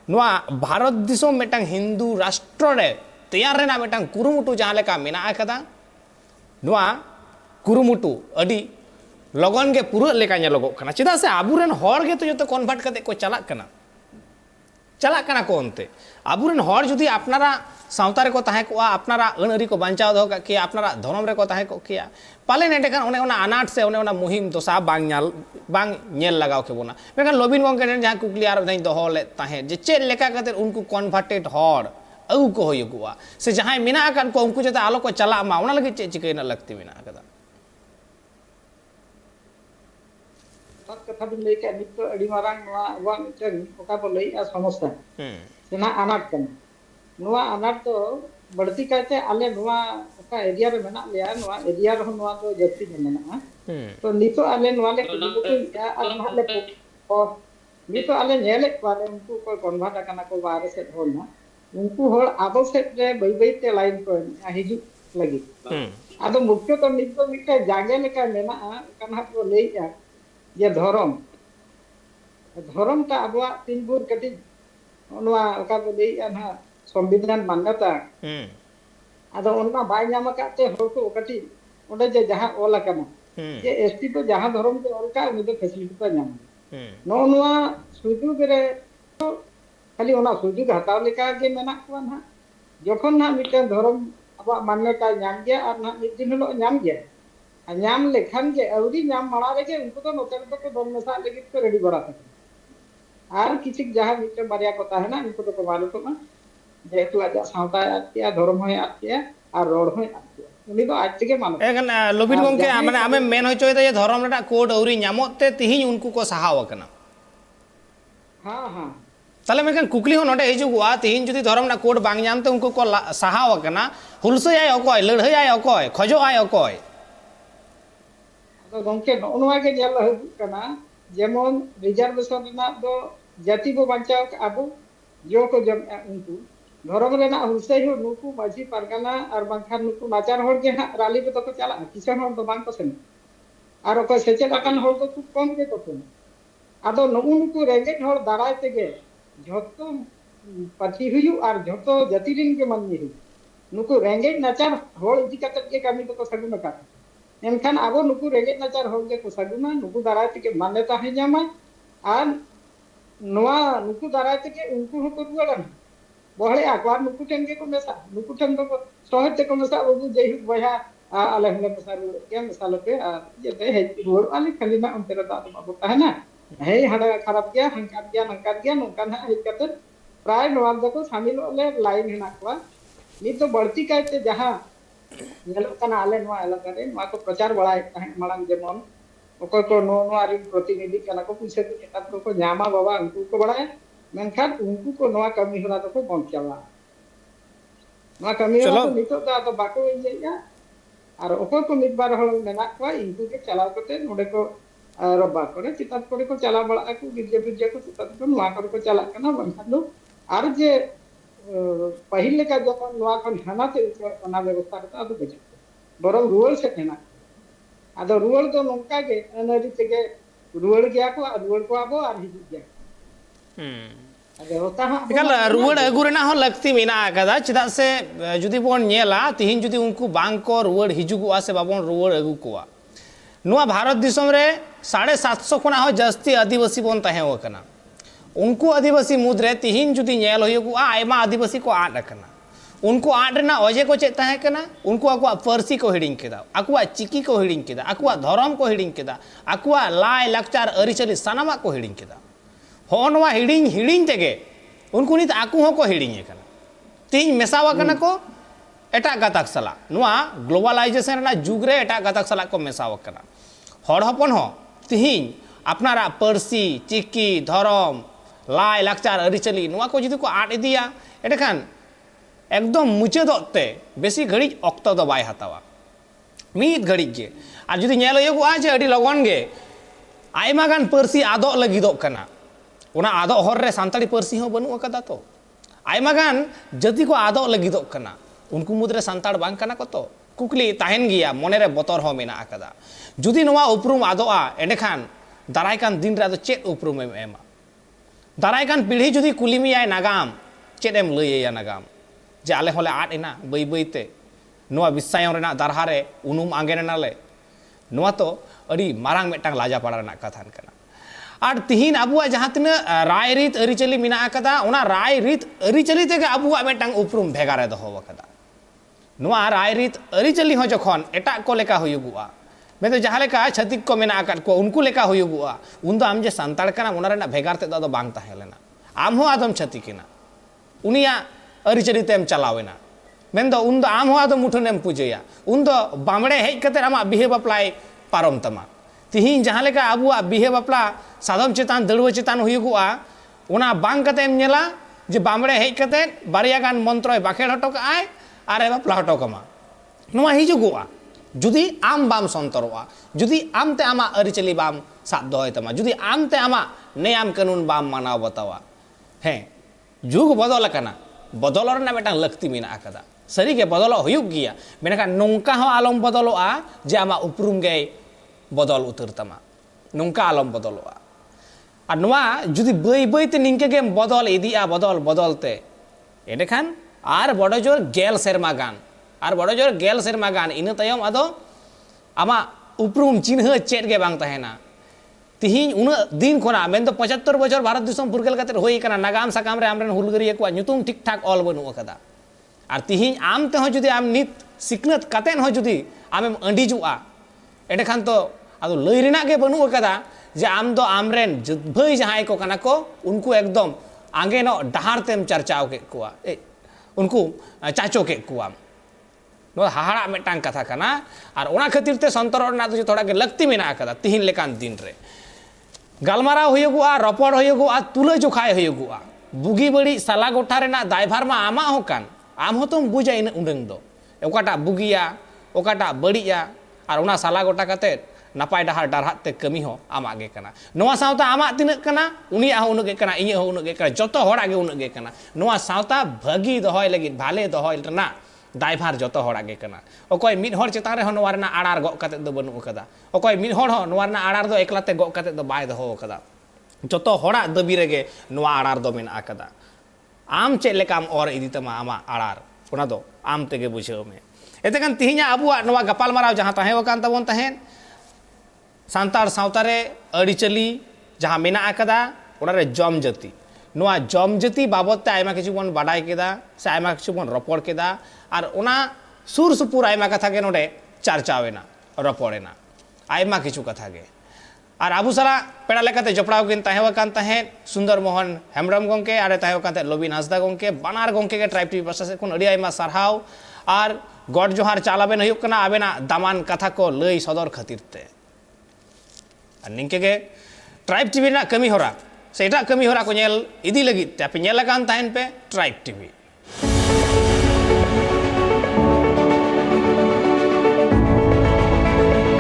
नोवा भारत दिसम मेटांग हिंदू राष्ट्र रे तैयार रेना मेटांग कुरुमुटु जहां लेका मेना आकदा नोवा कुरुमुटु अडी लगन गे पुरा लेका नेलोगो कना चेदा से आबुरेन हर गे तो जतो कन्भार्ट कते को चला कना को अंते आबुरेन हर जुदी आपनारा सावता रे को ताहे को आपनारा अनअरी को बांचाव दो का कि आपनारा धर्म रे को ताहे को किया पाले नेटे खान ओने ओना अनाट से ओने ओना मुहिम दोसा बांग नेल लगाव के बोना मेखान लोबिन गंगे जहां कुकली आर दाई दोहो ले ताहे जे चेल लेका कते उनको कन्वर्टेड हर अगु को होयगुआ से जहां मेना आकान को उनको जते आलो को चला मा ओना लगे चे चिकैना लगती मेना आकदा तत कथा बिन लेके नित्तो अडी मारांग नोवा वा मिटन ओका को लई आ समस्या सेना अनाट कन नोवा अनाट तो बढ़ती कहते आले नोवा ओका एरिया रे मेना लिया नोवा एरिया रे नोवा तो जत्ती मेना तो नितो आले नोवा ले कुटु या आले ले ओ नितो आले नेले वाले उनको कोई कन्वर्ट करना को बारे से होना उनको होड़ आदो से रे बई ते लाइन को हिजु लगी आदो मुख्य तो नितो मिटे जागे लेका मेना कना को लेया ये धर्म का अबवा तीन बुर कटी ओनवा ओका को लेया ना संविधान मान्यता आदो ओनना बाय नाम काते होड़ को कटी ओडे जे जहां ओला कना जे एसटी तो जहां धर्म के ओलका उनी तो फैसिलिटी तो नाम नोनवा सुजुग रे खाली ओना सुजुग हताव लेका के मेना को ना जखन ना मिटे धर्म अबवा मान्यता नाम गया और ना मिट दिन लो नाम गया नाम लेखन के अवधि नाम मारा रे के उनको तो नोतर तो को दम मसा लगी तो रेडी बड़ा था आर किछि जहां मिटे बारिया कोता है ना इनको तो मालूम तो ना जेतु आजा सावता आतिया धर्म होय आतिया और रोड होय आतिया उनी तो आज के मानो एगन लोबिन गंके माने आमे मेन होय चोय त धर्म रा कोड औरी न्यामते तिहि उनको को सहाव कना हां ताले मेकन कुकली हो नोडे हिजुगुआ तिहिन जुदी धर्म ना कोड बांग न्यामते उनको को सहाव कना हुलसय आय अकोय लड़हय आय अकोय खजो आय अकोय तो गंके नोनवा के जेल हजु कना जेमन रिजर्वेशन ना दो जाति को बचाव आबो जो को जम उनको धर्म रेना हुलसै हो नुकु माझी परगना और बंखान नुकु नाचार होड़ के राली पे तो को चला किसान होड़ तो बांग को सेन और को सेचे अकान होड़ तो खूब कम के तो आदो नुकु रेंगेट होड़ दाराय तेगे झोतो पार्टी हुयु और झोतो जाति रिन के माननी हु नुकु रेंगेट नाचार होड़ इदी कतक के कामी तो को सगुन का एनखान आबो नुकु रेंगेट नाचार होड़ के को सगुना नुकु दाराय तेगे मान्यता है जामा और नवा नुकु दाराय तक उनको हो को रुआड़न बहले आकवार नुकु ठेन के को मेसा नुकु ठेन को सोहत ते को मेसा बाबू जय बया आले हले मेसा के मेसा लपे ये दे हे रुआड़ आले खाली ना उनते दा बाबू कहना हे हड़ा खराब गया नंका गया नोका ना हे कते प्राय नवा दको शामिल ले लाइन हेना को नित तो बढ़ती कायते जहां नेलो कना आले नवा एलाका रे नवा को प्रचार बड़ाय तहन मारांग जेमन ओको को नो आरी प्रतिनिधि कना को पुसे को केतात को न्यामा बाबा उनको को बड़ाय मेनखान उनको को नवा कमी होला तो को बंद चला नवा कमी होला तो नितो तो बाको इया और ओको को मिट बार हल मेना को इनको के चलाव करते नोडे को रब्बा करे चितात करे को चला बड़ा को गिरजे को चितात को नवा को चला कना मेनखान दो और जे पहिले का जखन नवा खन हाना ते ओना व्यवस्था करता तो बजे बरम रुअल से हेना आदो रुअल तो नोंका के अनरी तेगे रुअल गया को रुअल को आबो और हिजु गया व्यवस्था हा एकाल रुअल अगु रेना हो लगती मेना आकादा चिदा से जुदी बोन नेला तिहिन जुदी उनको बांग को रुअल हिजुगुआ से बाबोन रुअल अगु कोआ नुआ भारत दिसम रे 750 खुना हो जस्ती आदिवासी बोन तहे वकना उनको आदिवासी मुद्रे तिहिन जुदी नेल होयुगुआ आयमा आदिवासी को आड अकना उनको आड रेना अजे को चेत तहे कना उनको अकुआ पर्सी को हिडिंग केदा अकुआ चिकी को हिडिंग केदा अकुआ धरम को हिडिंग केदा अकुआ लाय लाकचार अरिचली सनामा को हिडिंग केदा हो नवा हिडिंग हिडिंग तेगे उनको नित आकु हो को हिडिंग कना तिहिन मेसावा कना को एटा गातक सला नुआ ग्लोबलाइजेशन रेना जुग रे एटा गातक सला को मेसावा कना हड़ हपन हो तिहिन अपनारा पर्सी चिकी धरम लाय लाकचार अरिचली नुआ को जुदी को आड इदिया एटाखान एकदम मुचादते बेसी घड़ी अक्तो दो बाय हतावा मीद घड़ी के और जुदी नेल होयुगुआ जे अडी लगन गे आयमा गान पर्सी आदो लगिदोग कना उना आदो हर रे सानताड़ी पर्सी हो बनु अकदा तो आयमा गान जति को आदो लगिदोग कना उनको मुद्रे सानताड़ बांग कना को तो कुकली ताहेन गिया मने रे बोतर हो मेना अकदा जुदी नवा उपरुम आदोआ एंडेखान दाराय कान दिन रे आदो चेत उपरुम एमा दाराय कान पीढ़ी जुदी कुलिमियाय नागाम चेत एम लैया नागाम जे आले होले आड एना बै बैते नवा बिसायन रेना दारहा रे उनुम आंगे रेनाले नवा तो अड़ी मारांग मेटांग लाजा पाड़ा रेना कथान कना और तिहिन अबुआ जहाँ तिना राय रीत अरिचली मिना अकदा उना राय रीत अरिचली तेगे अबुआ मेटांग उपरुम भेगारे दोहो अकदा नवा राय रीत अरिचली हो जखन एटा को लेका हुयुगुआ मैं तो जहाँ लेका छतिक को मेना अकद को उनको लेका हुयुगुआ उन दो आम जे सांताड़ कना उना रेना भेगार ते दो बांग ताहे लेना आम हो आदम छतिकिना उनिया अरिचली तेम चलावेना मेन दो उन दो आम हो आदम मुठनेम पूजया उन दो बामड़े हेज कते आमा बिहे बापलाय पारम तमा तिहिन जहाँ लेका अबुआ बिहे बापला साधम चेतान दड़ुआ चेतान हुयुगुआ उना बांग कते एम नेला जे बामड़े हेज कते बारिया गान मंत्र बाखेड़ हटो काय आरे बापला हटो कमा नुआ हिजुगुआ जुदी आम बाम संतरोआ जुदी आम ते आमा अरिचली बाम साब दोय तमा जुदी आम ते आमा नेयाम कानून बाम मानाव बतावा हे जुग बदल कना बदल रेना मेटांग लक्ति मेना अकदा सरी के बदल हुयुग गिया मेनखान नोंका हो आलम बदलोआ जे आमा उपरुम गे बदल उतर तमा नोंका आलम बदलोआ और नुआ जुदी बै बैते निंके गे बदल इदिया बदल बदलते एंडेखान आर बड़ जोर गेल सेरमा गान और बड़ जोर गेल सेरमा गान इन तयम आदो आमा उपरुम चिन्ह चेत गे बांग तहेना तिहिन उन दिन खोना मेन 75 बछर भारत दिसम फुरगेल कते होई कना नागाम साकाम रे आमरेन हुलगरिया को नुतुम ठीक ठाक ऑल बनु अकदा और तिहिन आम ते हो जुदी आम नित सिकनत कातेन हो जुदी आमेम अंडीजुआ एंडेखान तो आदो लई रेना गे बनु अकदा जे आम दो आमरेन भाई जहां को कना को उनको एकदम आगे नो डहार तेम चर्चाव के कुआ उनको चाचो के कुआ नो हाहाड़ा मेटांग कथा कना और ओना खातिर ते संतर ना तो थोड़ा के लगती मेना अकदा तिहिन लेकान दिन रे गालमाराव हुयुगुआ रपड़ हुयुगुआ तुला जोखाय हुयुगुआ बुगी बड़ी साला गोठा रेना दायभार मा आमा हो कान आम हो तुम बुझा इन उंडंग दो ओकाटा बुगिया ओकाटा बड़िया और ओना साला गोटा कते नापाय डहार डारहात ते कमी हो आमा गे कना नोआ सावता आमा तिनक कना उनिया हो उनगे कना इया हो उनगे कना जतो होड़ा गे उनगे कना नोआ सावता भागी दोहय लगी भाले दोहय रेना दायभार जतो होड़ा गे कना ओकोय मिद हर चेतान रे हो नोआ रेना आड़ार गो कते दो बनु कदा ओकोय मिद हर हो नोआ रेना आड़ार दो एकलाते गो कते दो बाय दोहो कदा जतो होड़ा दबी रेगे नोआ आड़ार दो मेना कदा आम चेद लेकाम और इदी तमा आमा आड़ार ओना दो आम तेगे बुझाव में एतेखान तिहिना अबुआ नोआ गपाल माराव जहां ताहे वकान तबन ताहेन सांतार सावता रे अड़ीचली जहां मेना अकदा ᱚᱱᱟᱨᱮ ᱡᱚᱢ ᱡᱟᱹᱛᱤ ᱱᱚᱣᱟ ᱡᱚᱢ ᱡᱟᱹᱛᱤ ᱵᱟᱵᱚᱫ ᱛᱮ ᱟᱭᱢᱟ ᱠᱤᱪᱷᱩ ᱵᱚᱱ ᱵᱟᱰᱟᱭ ᱠᱮᱫᱟ ᱥᱮ ᱟᱭᱢᱟ ᱠᱤᱪᱷु ᱵᱚᱱ ᱨᱚᱯᱚᱲ ᱠᱮᱫᱟ ᱟᱨ ᱚᱱᱟ ᱥᱩᱨ ᱥᱩᱯᱩᱨ ᱟᱭᱢᱟ ᱠᱟᱛᱷᱟ ᱜᱮ ᱱᱚᱰᱮ ᱪᱟᱨᱪᱟᱣᱮᱱᱟ ᱨᱚᱯᱚᱲᱮᱱᱟ ᱟᱭᱢᱟ ᱠᱤᱪᱷᱩ ᱠᱟᱛᱷᱟ ᱜᱮ ᱟᱨ ᱟᱵᱚ ᱥᱟᱞᱟᱜ ᱯᱮᱲᱟ ᱞᱮᱠᱟᱛᱮ ᱡᱚᱯᱲᱟᱣ ᱠᱤᱱ ᱛᱟᱦᱮᱸ ᱟᱠᱟᱱ ᱛᱟᱦᱮᱸᱫ ᱥᱩᱱᱫᱚᱨ ᱢᱳᱦᱚᱱ ᱦᱮᱢᱵᱨᱚᱢ ᱜᱚᱢᱠᱮ ᱟᱨ ᱛᱟᱦᱮᱸ ᱟᱠᱟᱱ ᱛᱟᱦᱮᱸᱫ ᱞᱚᱵᱤᱱ ᱦᱟᱸᱥᱫᱟ ᱜᱚᱢᱠᱮ ᱵᱟᱱᱟᱨ ᱜᱚᱢᱠᱮ ᱜᱮ ᱴᱨᱟᱭᱤᱵ ᱴᱤভᱤ ᱯᱟᱥᱴᱟ ᱥᱮᱫ ᱠᱷᱚᱱ ᱟᱹᱰᱤ ᱟᱭᱢᱟ ᱥᱟᱨᱦᱟᱣ ᱟᱨ ᱜᱚᱰ ᱡᱚᱦᱟᱨ ᱪᱟᱞ ᱟᱵᱮᱱ ᱦᱩᱭᱩᱜ ᱠᱟᱱᱟ ᱟᱵᱮᱱᱟᱜ ᱫᱟᱢᱟᱱ ᱠᱟᱛᱷᱟ ᱠᱚ ᱞᱟᱹᱭ ᱥᱚᱫᱚᱨ ᱠᱷᱟᱹᱛᱤᱨ ᱛᱮ ᱟᱨ ᱱᱤᱝᱠᱟᱹ ᱜᱮ ᱴᱨᱟᱭᱤᱵ ᱴᱤভᱤ ᱨᱮᱱᱟᱜ ᱠᱟᱹᱢᱤ ᱦᱚᱨᱟ ᱥᱮ ᱮᱴᱟᱜ ᱠᱟᱹᱢᱤ ᱦᱚᱨᱟ ᱠᱚ ᱧᱮᱞ ᱤᱫᱤ ᱞᱟᱹᱜᱤᱫ te ape nyalakan tahen pe Tribe TV